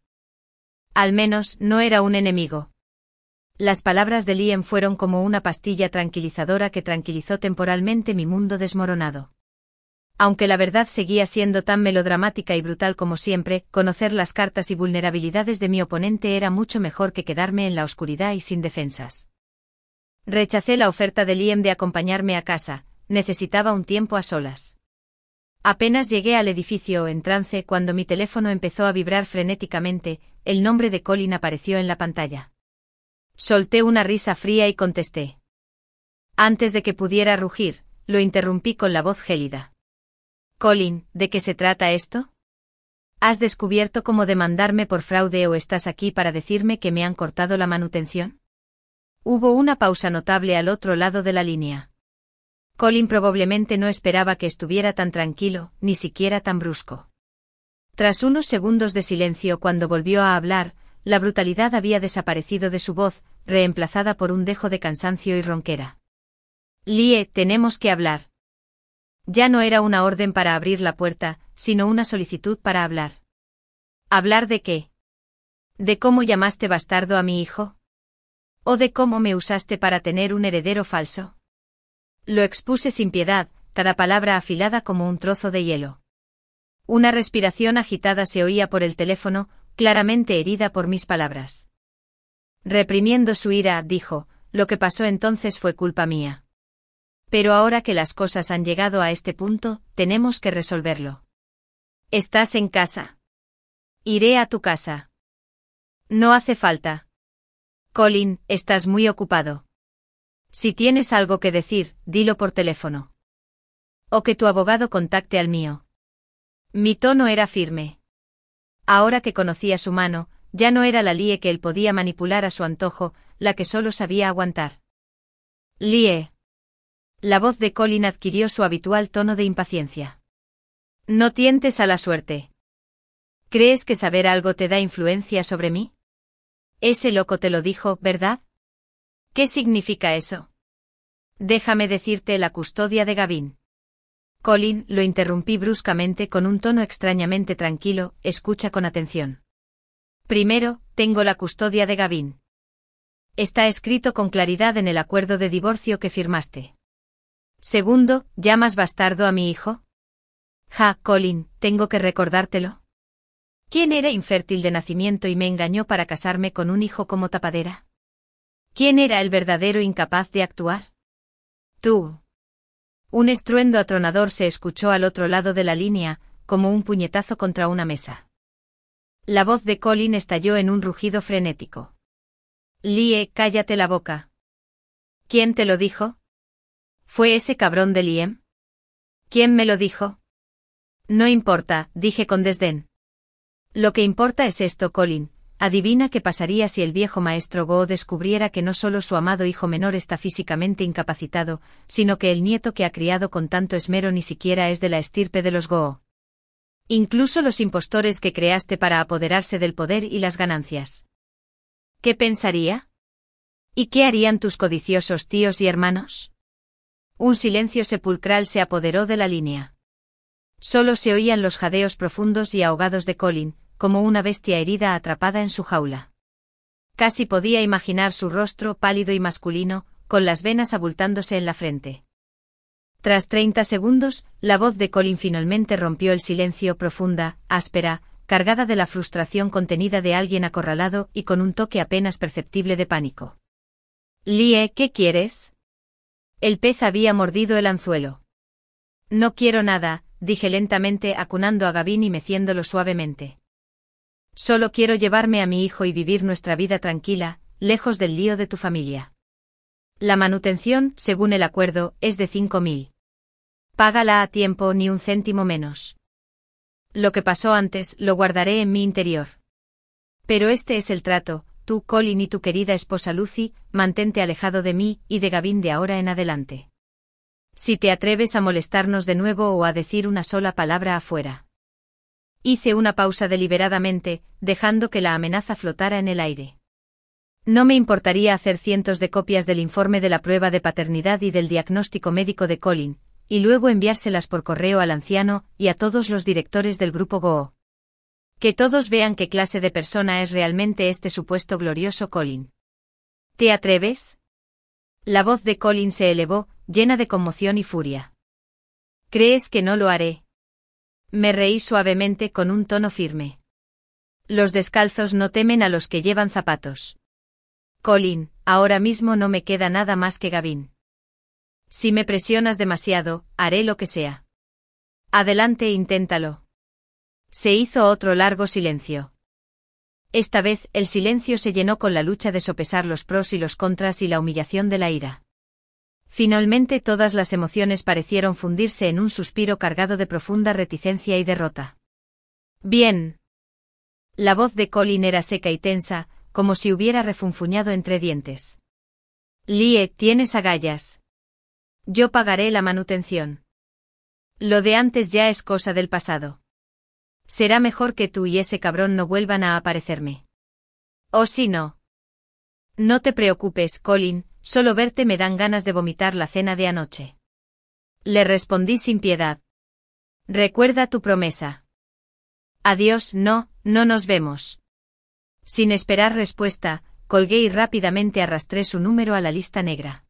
Al menos, no era un enemigo. Las palabras de Liam fueron como una pastilla tranquilizadora que tranquilizó temporalmente mi mundo desmoronado. Aunque la verdad seguía siendo tan melodramática y brutal como siempre, conocer las cartas y vulnerabilidades de mi oponente era mucho mejor que quedarme en la oscuridad y sin defensas. Rechacé la oferta de Liam de acompañarme a casa, necesitaba un tiempo a solas. Apenas llegué al edificio en trance cuando mi teléfono empezó a vibrar frenéticamente, el nombre de Colin apareció en la pantalla. Solté una risa fría y contesté. Antes de que pudiera rugir, lo interrumpí con la voz gélida. Colin, ¿de qué se trata esto? ¿Has descubierto cómo demandarme por fraude o estás aquí para decirme que me han cortado la manutención? Hubo una pausa notable al otro lado de la línea. Colin probablemente no esperaba que estuviera tan tranquilo, ni siquiera tan brusco. Tras unos segundos de silencio, cuando volvió a hablar, la brutalidad había desaparecido de su voz, reemplazada por un dejo de cansancio y ronquera. Lie, tenemos que hablar. Ya no era una orden para abrir la puerta, sino una solicitud para hablar. ¿Hablar de qué? ¿De cómo llamaste bastardo a mi hijo? ¿O de cómo me usaste para tener un heredero falso? Lo expuse sin piedad, cada palabra afilada como un trozo de hielo. Una respiración agitada se oía por el teléfono, claramente herida por mis palabras. Reprimiendo su ira, dijo, lo que pasó entonces fue culpa mía. Pero ahora que las cosas han llegado a este punto, tenemos que resolverlo. ¿Estás en casa? Iré a tu casa. No hace falta. Colin, estás muy ocupado. Si tienes algo que decir, dilo por teléfono. O que tu abogado contacte al mío. Mi tono era firme. Ahora que conocía su mano, ya no era la Lie que él podía manipular a su antojo, la que solo sabía aguantar. Lie. La voz de Colin adquirió su habitual tono de impaciencia. No tientes a la suerte. ¿Crees que saber algo te da influencia sobre mí? Ese loco te lo dijo, ¿verdad? ¿Qué significa eso? Déjame decirte la custodia de Gavin. Colin, lo interrumpí bruscamente con un tono extrañamente tranquilo, escucha con atención. Primero, tengo la custodia de Gavin. Está escrito con claridad en el acuerdo de divorcio que firmaste. Segundo, ¿llamas bastardo a mi hijo? Colin, ¿tengo que recordártelo? ¿Quién era infértil de nacimiento y me engañó para casarme con un hijo como tapadera? ¿Quién era el verdadero incapaz de actuar? Tú. Un estruendo atronador se escuchó al otro lado de la línea, como un puñetazo contra una mesa. La voz de Colin estalló en un rugido frenético. Lie, cállate la boca. ¿Quién te lo dijo? ¿Fue ese cabrón de Liam? ¿Quién me lo dijo? No importa, dije con desdén. Lo que importa es esto, Colin. Adivina qué pasaría si el viejo maestro Go descubriera que no solo su amado hijo menor está físicamente incapacitado, sino que el nieto que ha criado con tanto esmero ni siquiera es de la estirpe de los Go. Incluso los impostores que creaste para apoderarse del poder y las ganancias. ¿Qué pensaría? ¿Y qué harían tus codiciosos tíos y hermanos? Un silencio sepulcral se apoderó de la línea. Solo se oían los jadeos profundos y ahogados de Colin, como una bestia herida atrapada en su jaula. Casi podía imaginar su rostro pálido y masculino, con las venas abultándose en la frente. Tras 30 segundos, la voz de Colin finalmente rompió el silencio, profunda, áspera, cargada de la frustración contenida de alguien acorralado y con un toque apenas perceptible de pánico. Lie, ¿qué quieres? El pez había mordido el anzuelo. No quiero nada, dije lentamente acunando a Gavin y meciéndolo suavemente. Solo quiero llevarme a mi hijo y vivir nuestra vida tranquila, lejos del lío de tu familia. La manutención, según el acuerdo, es de 5.000. Págala a tiempo, ni un céntimo menos. Lo que pasó antes, lo guardaré en mi interior. Pero este es el trato, tú, Colin, y tu querida esposa Lucy, mantente alejado de mí y de Gavin de ahora en adelante. Si te atreves a molestarnos de nuevo o a decir una sola palabra afuera. Hice una pausa deliberadamente, dejando que la amenaza flotara en el aire. No me importaría hacer cientos de copias del informe de la prueba de paternidad y del diagnóstico médico de Colin, y luego enviárselas por correo al anciano y a todos los directores del grupo Goo. Que todos vean qué clase de persona es realmente este supuesto glorioso Colin. ¿Te atreves? La voz de Colin se elevó, llena de conmoción y furia. ¿Crees que no lo haré? Me reí suavemente con un tono firme. Los descalzos no temen a los que llevan zapatos. Colin, ahora mismo no me queda nada más que Gavin. Si me presionas demasiado, haré lo que sea. Adelante, inténtalo. Se hizo otro largo silencio. Esta vez, el silencio se llenó con la lucha de sopesar los pros y los contras y la humillación de la ira. Finalmente todas las emociones parecieron fundirse en un suspiro cargado de profunda reticencia y derrota. Bien. La voz de Colin era seca y tensa, como si hubiera refunfuñado entre dientes. Lie, tienes agallas. Yo pagaré la manutención. Lo de antes ya es cosa del pasado. Será mejor que tú y ese cabrón no vuelvan a aparecerme. O si no. No te preocupes, Colin, solo verte me dan ganas de vomitar la cena de anoche. Le respondí sin piedad. Recuerda tu promesa. Adiós, no nos vemos. Sin esperar respuesta, colgué y rápidamente arrastré su número a la lista negra.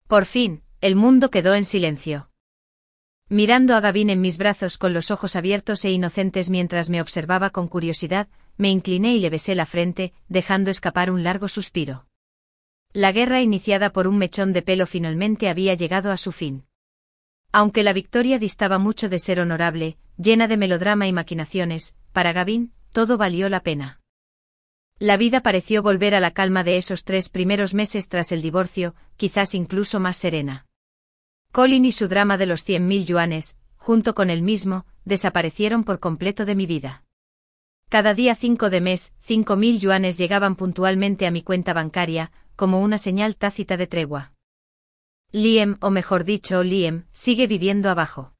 Por fin, el mundo quedó en silencio. Mirando a Gavin en mis brazos con los ojos abiertos e inocentes mientras me observaba con curiosidad, me incliné y le besé la frente, dejando escapar un largo suspiro. La guerra iniciada por un mechón de pelo finalmente había llegado a su fin. Aunque la victoria distaba mucho de ser honorable, llena de melodrama y maquinaciones, para Gavin, todo valió la pena. La vida pareció volver a la calma de esos 3 primeros meses tras el divorcio, quizás incluso más serena. Colin y su drama de los 100.000 yuanes, junto con él mismo, desaparecieron por completo de mi vida. Cada día 5 de mes, 5.000 yuanes llegaban puntualmente a mi cuenta bancaria, como una señal tácita de tregua. Liam, o mejor dicho, Liam, sigue viviendo abajo.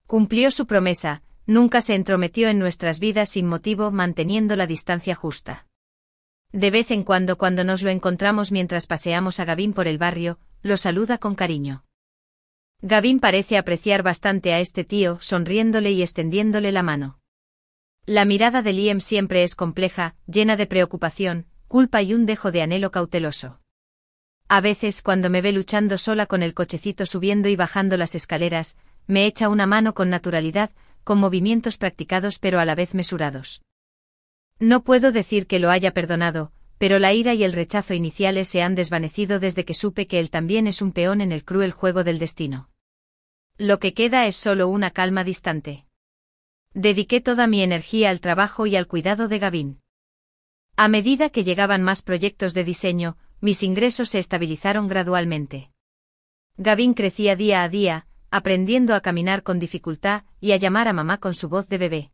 Cumplió su promesa, nunca se entrometió en nuestras vidas sin motivo, manteniendo la distancia justa. De vez en cuando nos lo encontramos mientras paseamos a Gavin por el barrio, lo saluda con cariño. Gavin parece apreciar bastante a este tío, sonriéndole y extendiéndole la mano. La mirada de Liam siempre es compleja, llena de preocupación, culpa y un dejo de anhelo cauteloso. A veces, cuando me ve luchando sola con el cochecito subiendo y bajando las escaleras, me echa una mano con naturalidad, con movimientos practicados pero a la vez mesurados. No puedo decir que lo haya perdonado, pero la ira y el rechazo iniciales se han desvanecido desde que supe que él también es un peón en el cruel juego del destino. Lo que queda es solo una calma distante. Dediqué toda mi energía al trabajo y al cuidado de Gavin. A medida que llegaban más proyectos de diseño, mis ingresos se estabilizaron gradualmente. Gavin crecía día a día, aprendiendo a caminar con dificultad y a llamar a mamá con su voz de bebé.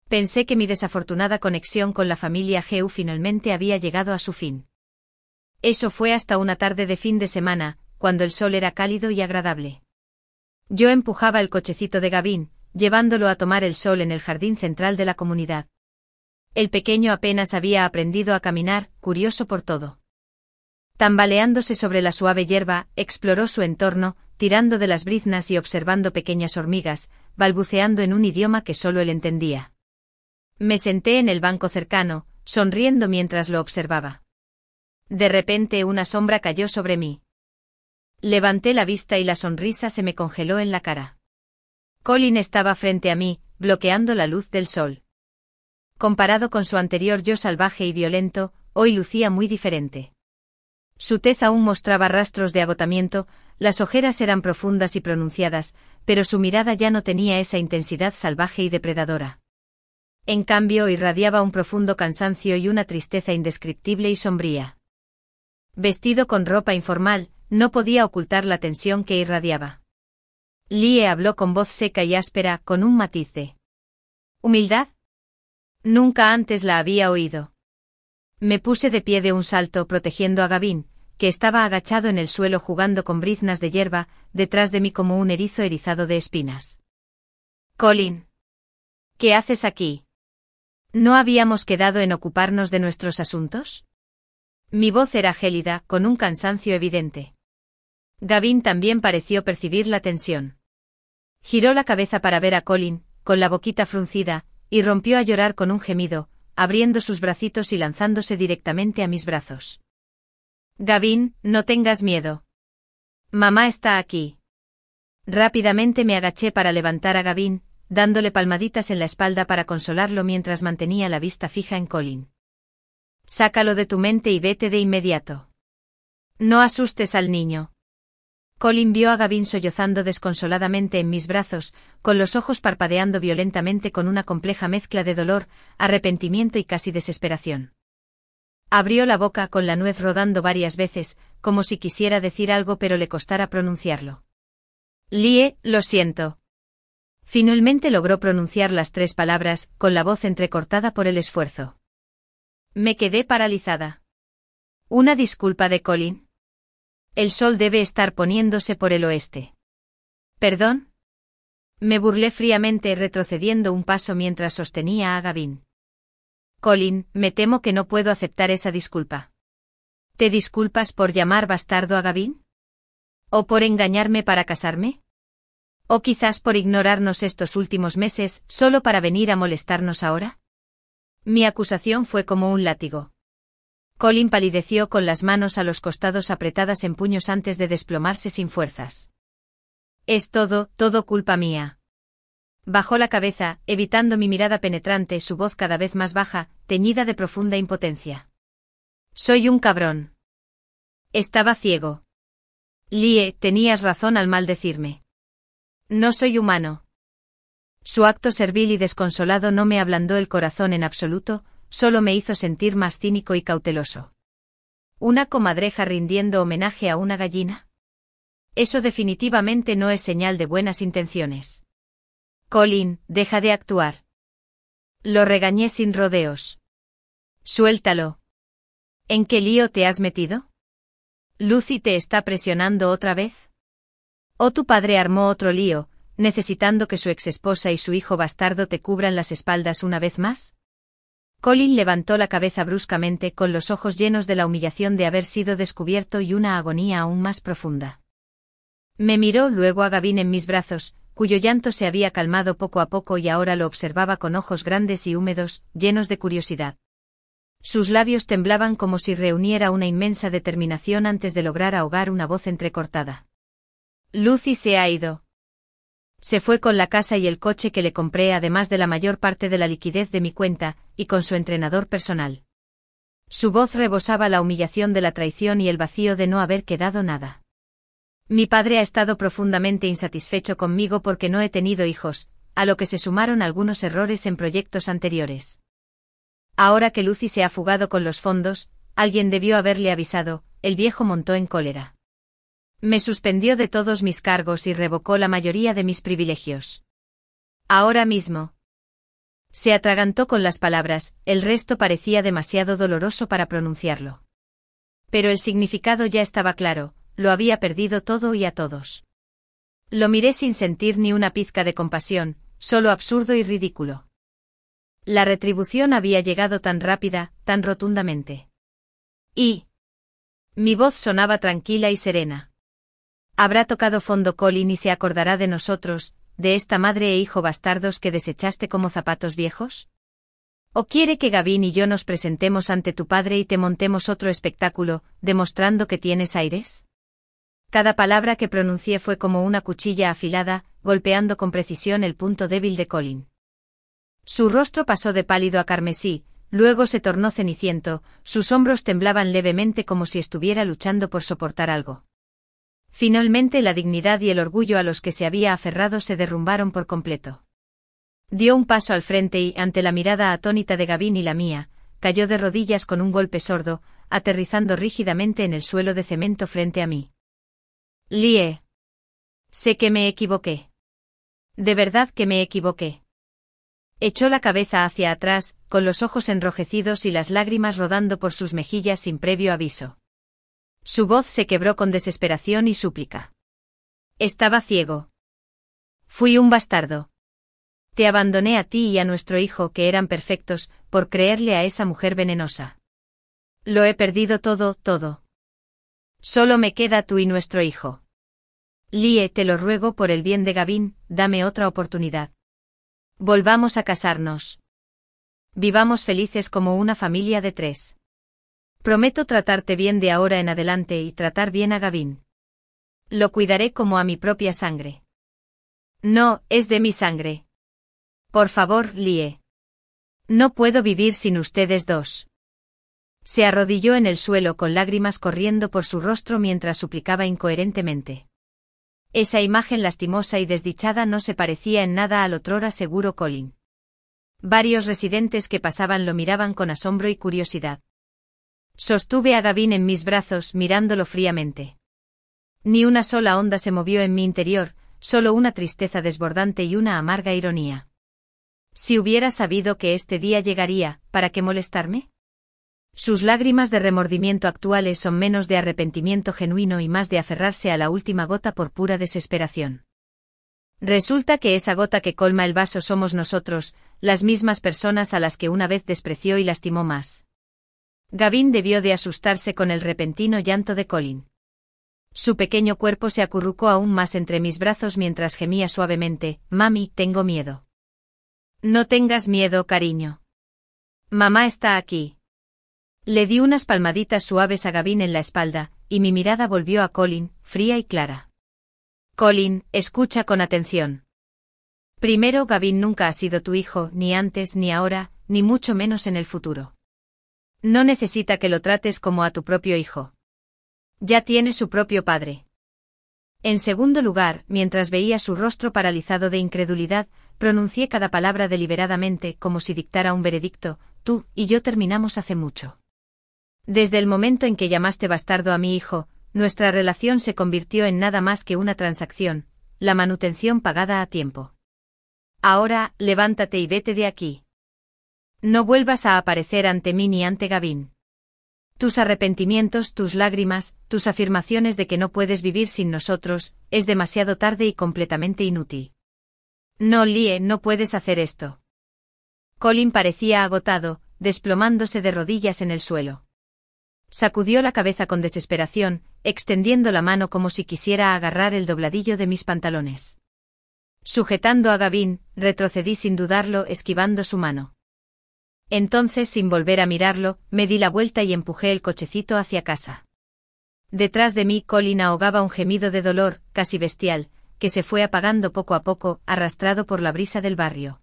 Pensé que mi desafortunada conexión con la familia Geu finalmente había llegado a su fin. Eso fue hasta una tarde de fin de semana, cuando el sol era cálido y agradable. Yo empujaba el cochecito de Gavin, llevándolo a tomar el sol en el jardín central de la comunidad. El pequeño apenas había aprendido a caminar, curioso por todo. Tambaleándose sobre la suave hierba, exploró su entorno, tirando de las briznas y observando pequeñas hormigas, balbuceando en un idioma que solo él entendía. Me senté en el banco cercano, sonriendo mientras lo observaba. De repente una sombra cayó sobre mí. Levanté la vista y la sonrisa se me congeló en la cara. Colin estaba frente a mí, bloqueando la luz del sol. Comparado con su anterior yo salvaje y violento, hoy lucía muy diferente. Su tez aún mostraba rastros de agotamiento, las ojeras eran profundas y pronunciadas, pero su mirada ya no tenía esa intensidad salvaje y depredadora. En cambio, irradiaba un profundo cansancio y una tristeza indescriptible y sombría. Vestido con ropa informal, no podía ocultar la tensión que irradiaba. Lie habló con voz seca y áspera, con un matiz de humildad. Nunca antes la había oído. Me puse de pie de un salto protegiendo a Gavin, que estaba agachado en el suelo jugando con briznas de hierba, detrás de mí como un erizo erizado de espinas. Colin. ¿Qué haces aquí? ¿No habíamos quedado en ocuparnos de nuestros asuntos? Mi voz era gélida, con un cansancio evidente. Gavin también pareció percibir la tensión. Giró la cabeza para ver a Colin, con la boquita fruncida, y rompió a llorar con un gemido, abriendo sus bracitos y lanzándose directamente a mis brazos. Gavin, no tengas miedo. Mamá está aquí. Rápidamente me agaché para levantar a Gavin, dándole palmaditas en la espalda para consolarlo mientras mantenía la vista fija en Colin. Sácalo de tu mente y vete de inmediato. No asustes al niño. Colin vio a Gavin sollozando desconsoladamente en mis brazos, con los ojos parpadeando violentamente con una compleja mezcla de dolor, arrepentimiento y casi desesperación. Abrió la boca con la nuez rodando varias veces, como si quisiera decir algo pero le costara pronunciarlo. Lie, lo siento. Finalmente logró pronunciar las 3 palabras, con la voz entrecortada por el esfuerzo. Me quedé paralizada. ¿Una disculpa de Colin? El sol debe estar poniéndose por el oeste. ¿Perdón? Me burlé fríamente retrocediendo un paso mientras sostenía a Gavin. Colin, me temo que no puedo aceptar esa disculpa. ¿Te disculpas por llamar bastardo a Gavin? ¿O por engañarme para casarme? ¿O quizás por ignorarnos estos últimos meses, solo para venir a molestarnos ahora? Mi acusación fue como un látigo. Colin palideció con las manos a los costados apretadas en puños antes de desplomarse sin fuerzas. Es todo culpa mía. Bajó la cabeza, evitando mi mirada penetrante, su voz cada vez más baja, teñida de profunda impotencia. Soy un cabrón. Estaba ciego. Lie, tenías razón al maldecirme. No soy humano. Su acto servil y desconsolado no me ablandó el corazón en absoluto, solo me hizo sentir más cínico y cauteloso. ¿Una comadreja rindiendo homenaje a una gallina? Eso definitivamente no es señal de buenas intenciones. Colin, deja de actuar. Lo regañé sin rodeos. Suéltalo. ¿En qué lío te has metido? ¿Lucy te está presionando otra vez? ¿O tu padre armó otro lío, necesitando que su exesposa y su hijo bastardo te cubran las espaldas una vez más? Colin levantó la cabeza bruscamente con los ojos llenos de la humillación de haber sido descubierto y una agonía aún más profunda. Me miró luego a Gavin en mis brazos, cuyo llanto se había calmado poco a poco y ahora lo observaba con ojos grandes y húmedos, llenos de curiosidad. Sus labios temblaban como si reuniera una inmensa determinación antes de lograr ahogar una voz entrecortada. Lucy se ha ido. Se fue con la casa y el coche que le compré además de la mayor parte de la liquidez de mi cuenta, y con su entrenador personal. Su voz rebosaba la humillación de la traición y el vacío de no haber quedado nada. Mi padre ha estado profundamente insatisfecho conmigo porque no he tenido hijos, a lo que se sumaron algunos errores en proyectos anteriores. Ahora que Lucy se ha fugado con los fondos, alguien debió haberle avisado, el viejo montó en cólera. Me suspendió de todos mis cargos y revocó la mayoría de mis privilegios. Ahora mismo. Se atragantó con las palabras, el resto parecía demasiado doloroso para pronunciarlo. Pero el significado ya estaba claro, lo había perdido todo y a todos. Lo miré sin sentir ni una pizca de compasión, solo absurdo y ridículo. La retribución había llegado tan rápida, tan rotundamente. Y mi voz sonaba tranquila y serena. Habrá tocado fondo Colin y se acordará de nosotros, de esta madre e hijo bastardos que desechaste como zapatos viejos? ¿O quiere que Gavin y yo nos presentemos ante tu padre y te montemos otro espectáculo, demostrando que tienes aires? Cada palabra que pronuncié fue como una cuchilla afilada, golpeando con precisión el punto débil de Colin. Su rostro pasó de pálido a carmesí, luego se tornó ceniciento, sus hombros temblaban levemente como si estuviera luchando por soportar algo. Finalmente la dignidad y el orgullo a los que se había aferrado se derrumbaron por completo. Dio un paso al frente y, ante la mirada atónita de Gavin y la mía, cayó de rodillas con un golpe sordo, aterrizando rígidamente en el suelo de cemento frente a mí. Lie. Sé que me equivoqué. De verdad que me equivoqué. Echó la cabeza hacia atrás, con los ojos enrojecidos y las lágrimas rodando por sus mejillas sin previo aviso. Su voz se quebró con desesperación y súplica. Estaba ciego. Fui un bastardo. Te abandoné a ti y a nuestro hijo que eran perfectos, por creerle a esa mujer venenosa. Lo he perdido todo, todo. Solo me queda tú y nuestro hijo. Lie, te lo ruego por el bien de Gavin, dame otra oportunidad. Volvamos a casarnos. Vivamos felices como una familia de 3. Prometo tratarte bien de ahora en adelante y tratar bien a Gavin. Lo cuidaré como a mi propia sangre. No, es de mi sangre. Por favor, Lie. No puedo vivir sin ustedes dos. Se arrodilló en el suelo con lágrimas corriendo por su rostro mientras suplicaba incoherentemente. Esa imagen lastimosa y desdichada no se parecía en nada al otrora seguro Colin. Varios residentes que pasaban lo miraban con asombro y curiosidad. Sostuve a Gavin en mis brazos mirándolo fríamente. Ni una sola onda se movió en mi interior, solo una tristeza desbordante y una amarga ironía. Si hubiera sabido que este día llegaría, ¿para qué molestarme? Sus lágrimas de remordimiento actuales son menos de arrepentimiento genuino y más de aferrarse a la última gota por pura desesperación. Resulta que esa gota que colma el vaso somos nosotros, las mismas personas a las que una vez despreció y lastimó más. Gavin debió de asustarse con el repentino llanto de Colin. Su pequeño cuerpo se acurrucó aún más entre mis brazos mientras gemía suavemente, «Mami, tengo miedo». No tengas miedo, cariño. Mamá está aquí. Le di unas palmaditas suaves a Gavin en la espalda, y mi mirada volvió a Colin, fría y clara. Colin, escucha con atención. Primero, Gavin nunca ha sido tu hijo, ni antes, ni ahora, ni mucho menos en el futuro. No necesita que lo trates como a tu propio hijo. Ya tiene su propio padre. En segundo lugar, mientras veía su rostro paralizado de incredulidad, pronuncié cada palabra deliberadamente como si dictara un veredicto, tú y yo terminamos hace mucho. Desde el momento en que llamaste bastardo a mi hijo, nuestra relación se convirtió en nada más que una transacción, la manutención pagada a tiempo. Ahora, levántate y vete de aquí. No vuelvas a aparecer ante mí ni ante Gavin. Tus arrepentimientos, tus lágrimas, tus afirmaciones de que no puedes vivir sin nosotros, es demasiado tarde y completamente inútil. No, Lie, no puedes hacer esto. Colin parecía agotado, desplomándose de rodillas en el suelo. Sacudió la cabeza con desesperación, extendiendo la mano como si quisiera agarrar el dobladillo de mis pantalones. Sujetando a Gavin, retrocedí sin dudarlo, esquivando su mano. Entonces, sin volver a mirarlo, me di la vuelta y empujé el cochecito hacia casa. Detrás de mí, Colin ahogaba un gemido de dolor, casi bestial, que se fue apagando poco a poco, arrastrado por la brisa del barrio.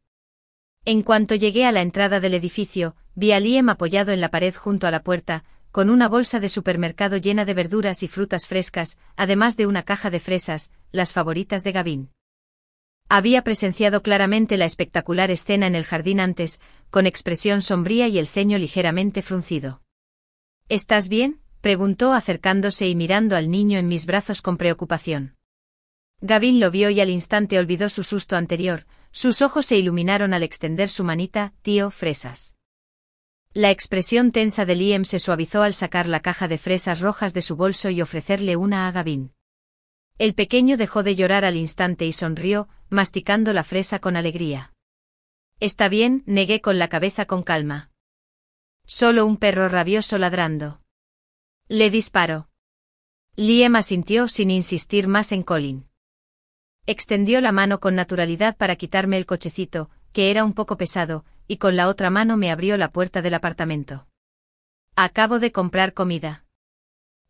En cuanto llegué a la entrada del edificio, vi a Liam apoyado en la pared junto a la puerta, con una bolsa de supermercado llena de verduras y frutas frescas, además de una caja de fresas, las favoritas de Gavin. Había presenciado claramente la espectacular escena en el jardín antes, con expresión sombría y el ceño ligeramente fruncido. ¿Estás bien?, preguntó acercándose y mirando al niño en mis brazos con preocupación. Gavin lo vio y al instante olvidó su susto anterior, sus ojos se iluminaron al extender su manita, tío, fresas. La expresión tensa de Liam se suavizó al sacar la caja de fresas rojas de su bolso y ofrecerle una a Gavin. El pequeño dejó de llorar al instante y sonrió, masticando la fresa con alegría. Está bien, negué con la cabeza con calma. Solo un perro rabioso ladrando. Le disparo. Liam asintió sin insistir más en Colin. Extendió la mano con naturalidad para quitarme el cochecito, que era un poco pesado, y con la otra mano me abrió la puerta del apartamento. Acabo de comprar comida.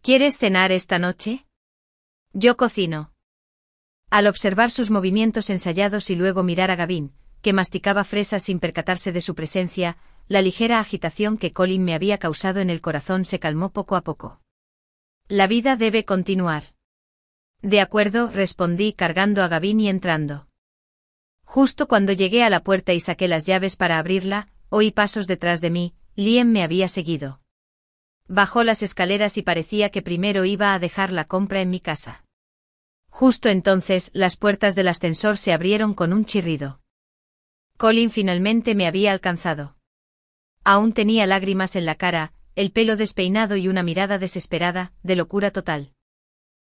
¿Quieres cenar esta noche? Yo cocino. Al observar sus movimientos ensayados y luego mirar a Gavin, que masticaba fresas sin percatarse de su presencia, la ligera agitación que Colin me había causado en el corazón se calmó poco a poco. La vida debe continuar. De acuerdo, respondí cargando a Gavin y entrando. Justo cuando llegué a la puerta y saqué las llaves para abrirla, oí pasos detrás de mí. Liam me había seguido. Bajó las escaleras y parecía que primero iba a dejar la compra en mi casa. Justo entonces, las puertas del ascensor se abrieron con un chirrido. Colin finalmente me había alcanzado. Aún tenía lágrimas en la cara, el pelo despeinado y una mirada desesperada, de locura total.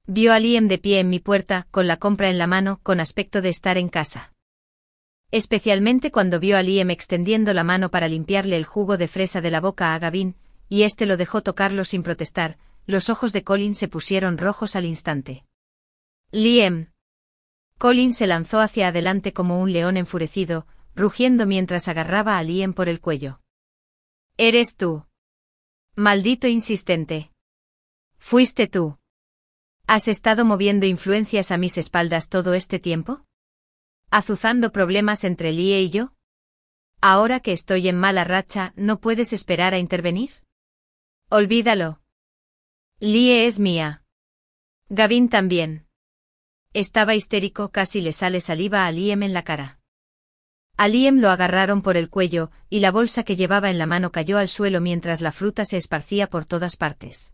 Vio a Liam de pie en mi puerta, con la compra en la mano, con aspecto de estar en casa. Especialmente cuando vio a Liam extendiendo la mano para limpiarle el jugo de fresa de la boca a Gavin, y éste lo dejó tocarlo sin protestar. Los ojos de Colin se pusieron rojos al instante. Liam. Colin se lanzó hacia adelante como un león enfurecido, rugiendo mientras agarraba a Liam por el cuello. «¿Eres tú? Maldito insistente. ¿Fuiste tú? ¿Has estado moviendo influencias a mis espaldas todo este tiempo? ¿Azuzando problemas entre Lie y yo? Ahora que estoy en mala racha, ¿no puedes esperar a intervenir? Olvídalo. Lie es mía. Gavin también». Estaba histérico, casi le sale saliva a Liam en la cara. A Liam lo agarraron por el cuello, y la bolsa que llevaba en la mano cayó al suelo mientras la fruta se esparcía por todas partes.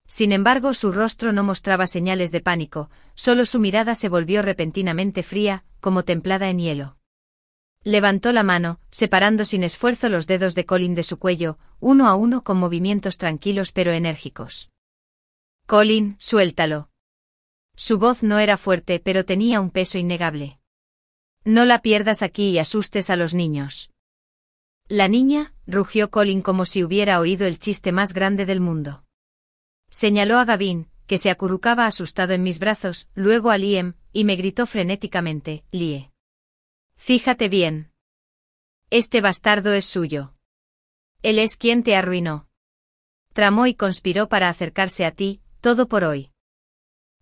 Sin embargo, su rostro no mostraba señales de pánico, solo su mirada se volvió repentinamente fría, como templada en hielo. Levantó la mano, separando sin esfuerzo los dedos de Colin de su cuello, uno a uno con movimientos tranquilos pero enérgicos. «Colin, suéltalo». Su voz no era fuerte, pero tenía un peso innegable. «No la pierdas aquí y asustes a los niños». «¿La niña?», rugió Colin como si hubiera oído el chiste más grande del mundo. Señaló a Gavin, que se acurrucaba asustado en mis brazos, luego a Liam, y me gritó frenéticamente: «Lie. Fíjate bien. Este bastardo es suyo. Él es quien te arruinó. Tramó y conspiró para acercarse a ti, todo por hoy.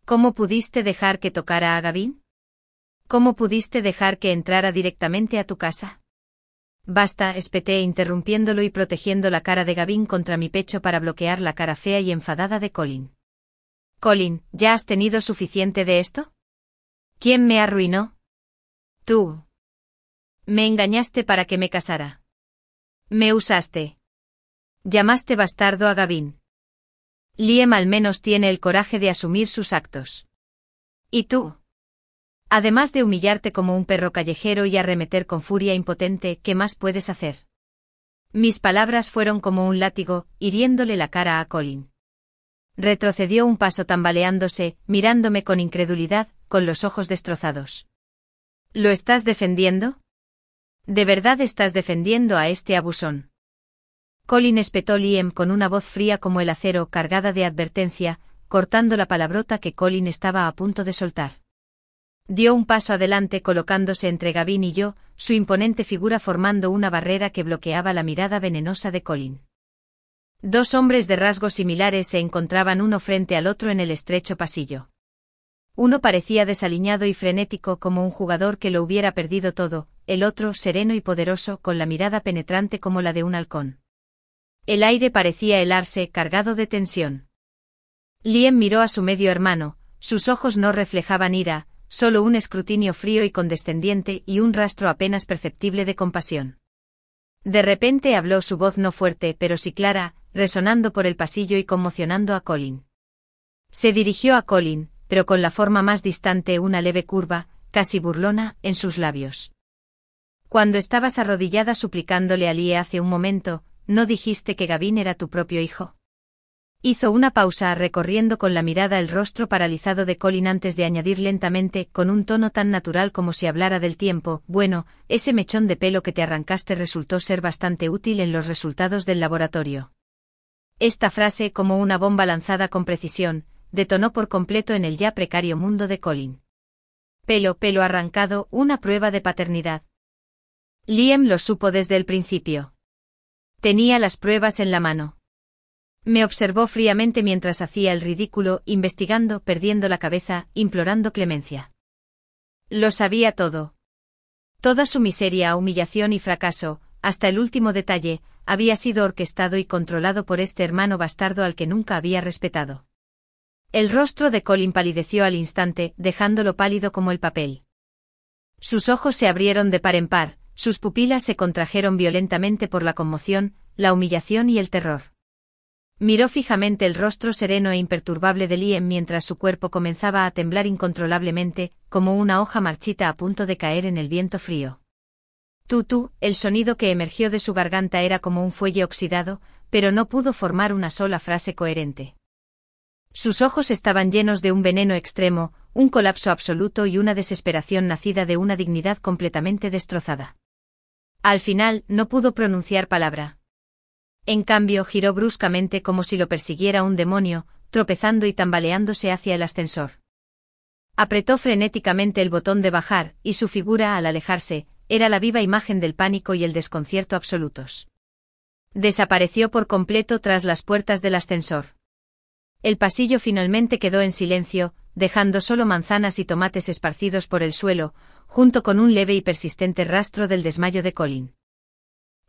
¿Cómo pudiste dejar que tocara a Gavin? ¿Cómo pudiste dejar que entrara directamente a tu casa?» «Basta», espeté interrumpiéndolo y protegiendo la cara de Gavin contra mi pecho para bloquear la cara fea y enfadada de Colin. «Colin, ¿ya has tenido suficiente de esto? ¿Quién me arruinó? Tú. Me engañaste para que me casara. Me usaste. Llamaste bastardo a Gavin. Liam al menos tiene el coraje de asumir sus actos. ¿Y tú? Además de humillarte como un perro callejero y arremeter con furia impotente, ¿qué más puedes hacer?» Mis palabras fueron como un látigo, hiriéndole la cara a Colin. Retrocedió un paso tambaleándose, mirándome con incredulidad, con los ojos destrozados. «¿Lo estás defendiendo? ¿De verdad estás defendiendo a este abusón?» Colin, espetó Liam con una voz fría como el acero, cargada de advertencia, cortando la palabrota que Colin estaba a punto de soltar. Dio un paso adelante colocándose entre Gavin y yo, su imponente figura formando una barrera que bloqueaba la mirada venenosa de Colin. Dos hombres de rasgos similares se encontraban uno frente al otro en el estrecho pasillo. Uno parecía desaliñado y frenético como un jugador que lo hubiera perdido todo, el otro sereno y poderoso con la mirada penetrante como la de un halcón. El aire parecía helarse, cargado de tensión. Liam miró a su medio hermano, sus ojos no reflejaban ira, solo un escrutinio frío y condescendiente y un rastro apenas perceptible de compasión. De repente habló, su voz no fuerte pero sí clara, resonando por el pasillo y conmocionando a Colin. Se dirigió a Colin, pero con la forma más distante, una leve curva, casi burlona, en sus labios. «Cuando estabas arrodillada suplicándole a Lie hace un momento, ¿no dijiste que Gavin era tu propio hijo?» Hizo una pausa, recorriendo con la mirada el rostro paralizado de Colin antes de añadir lentamente, con un tono tan natural como si hablara del tiempo: «Bueno, ese mechón de pelo que te arrancaste resultó ser bastante útil en los resultados del laboratorio». Esta frase, como una bomba lanzada con precisión, detonó por completo en el ya precario mundo de Colin. Pelo arrancado, una prueba de paternidad. Liam lo supo desde el principio. Tenía las pruebas en la mano. Me observó fríamente mientras hacía el ridículo, investigando, perdiendo la cabeza, implorando clemencia. Lo sabía todo. Toda su miseria, humillación y fracaso, hasta el último detalle, había sido orquestado y controlado por este hermano bastardo al que nunca había respetado. El rostro de Colin palideció al instante, dejándolo pálido como el papel. Sus ojos se abrieron de par en par, sus pupilas se contrajeron violentamente por la conmoción, la humillación y el terror. Miró fijamente el rostro sereno e imperturbable de Liam mientras su cuerpo comenzaba a temblar incontrolablemente, como una hoja marchita a punto de caer en el viento frío. El sonido que emergió de su garganta era como un fuelle oxidado, pero no pudo formar una sola frase coherente. Sus ojos estaban llenos de un veneno extremo, un colapso absoluto y una desesperación nacida de una dignidad completamente destrozada. Al final, no pudo pronunciar palabra. En cambio, giró bruscamente como si lo persiguiera un demonio, tropezando y tambaleándose hacia el ascensor. Apretó frenéticamente el botón de bajar, y su figura, al alejarse, era la viva imagen del pánico y el desconcierto absolutos. Desapareció por completo tras las puertas del ascensor. El pasillo finalmente quedó en silencio, dejando solo manzanas y tomates esparcidos por el suelo, junto con un leve y persistente rastro del desmayo de Colin.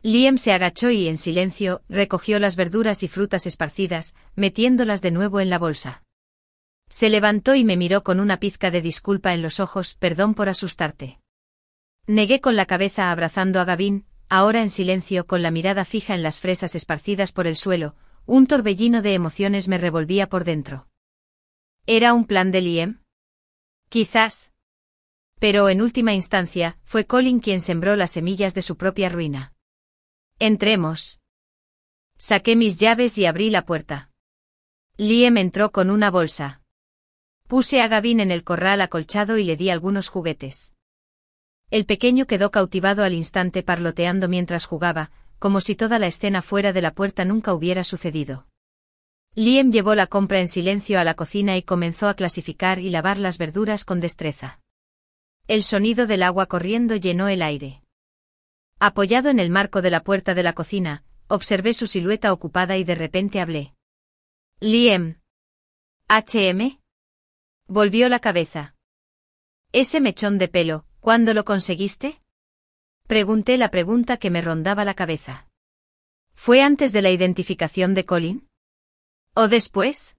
Liam se agachó y, en silencio, recogió las verduras y frutas esparcidas, metiéndolas de nuevo en la bolsa. Se levantó y me miró con una pizca de disculpa en los ojos. «Perdón por asustarte». Negué con la cabeza abrazando a Gavin, ahora en silencio con la mirada fija en las fresas esparcidas por el suelo. Un torbellino de emociones me revolvía por dentro. ¿Era un plan de Liam? Quizás. Pero en última instancia, fue Colin quien sembró las semillas de su propia ruina. Entremos. Saqué mis llaves y abrí la puerta. Liam entró con una bolsa. Puse a Gavin en el corral acolchado y le di algunos juguetes. El pequeño quedó cautivado al instante parloteando mientras jugaba, como si toda la escena fuera de la puerta nunca hubiera sucedido. Liam llevó la compra en silencio a la cocina y comenzó a clasificar y lavar las verduras con destreza. El sonido del agua corriendo llenó el aire. Apoyado en el marco de la puerta de la cocina, observé su silueta ocupada y de repente hablé. «Liam. ¿HM?» Volvió la cabeza. «Ese mechón de pelo, ¿cuándo lo conseguiste?» Pregunté la pregunta que me rondaba la cabeza. ¿Fue antes de la identificación de Colin? ¿O después?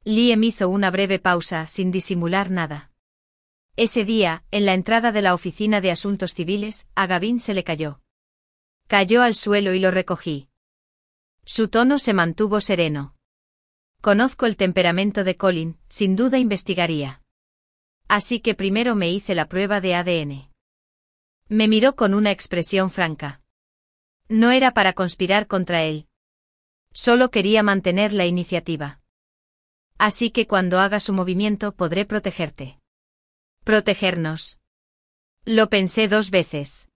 Liam hizo una breve pausa, sin disimular nada. Ese día, en la entrada de la oficina de asuntos civiles, a Gavin se le cayó. Cayó al suelo y lo recogí. Su tono se mantuvo sereno. Conozco el temperamento de Colin, sin duda investigaría. Así que primero me hice la prueba de ADN. Me miró con una expresión franca. No era para conspirar contra él. Solo quería mantener la iniciativa. Así que cuando haga su movimiento podré protegerte. Protegernos. Lo pensé 2 veces.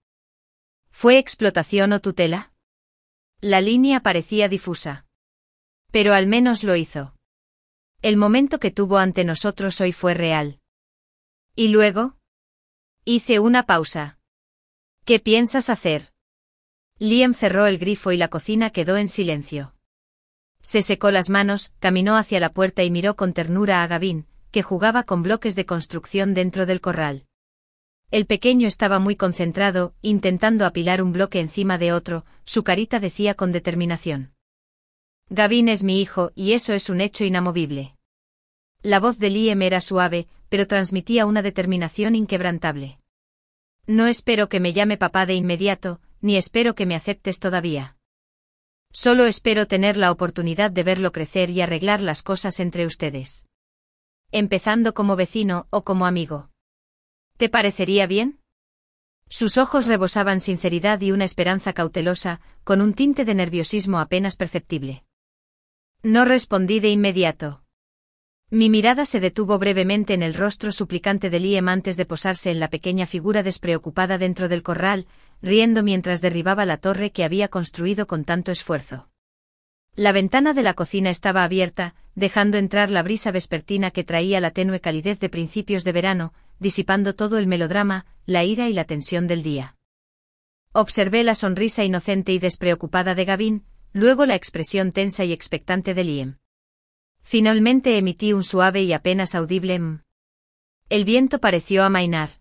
¿Fue explotación o tutela? La línea parecía difusa. Pero al menos lo hizo. El momento que tuvo ante nosotros hoy fue real. ¿Y luego? Hice una pausa. ¿Qué piensas hacer? Liam cerró el grifo y la cocina quedó en silencio. Se secó las manos, caminó hacia la puerta y miró con ternura a Gavin, que jugaba con bloques de construcción dentro del corral. El pequeño estaba muy concentrado, intentando apilar un bloque encima de otro, su carita decía con determinación. Gavin es mi hijo y eso es un hecho inamovible. La voz de Liam era suave, pero transmitía una determinación inquebrantable. No espero que me llame papá de inmediato, ni espero que me aceptes todavía. Solo espero tener la oportunidad de verlo crecer y arreglar las cosas entre ustedes. Empezando como vecino o como amigo. ¿Te parecería bien? Sus ojos rebosaban sinceridad y una esperanza cautelosa, con un tinte de nerviosismo apenas perceptible. No respondí de inmediato. Mi mirada se detuvo brevemente en el rostro suplicante de Liam antes de posarse en la pequeña figura despreocupada dentro del corral, riendo mientras derribaba la torre que había construido con tanto esfuerzo. La ventana de la cocina estaba abierta, dejando entrar la brisa vespertina que traía la tenue calidez de principios de verano, disipando todo el melodrama, la ira y la tensión del día. Observé la sonrisa inocente y despreocupada de Gavin, luego la expresión tensa y expectante de Liam. Finalmente emití un suave y apenas audible «mm». El viento pareció amainar.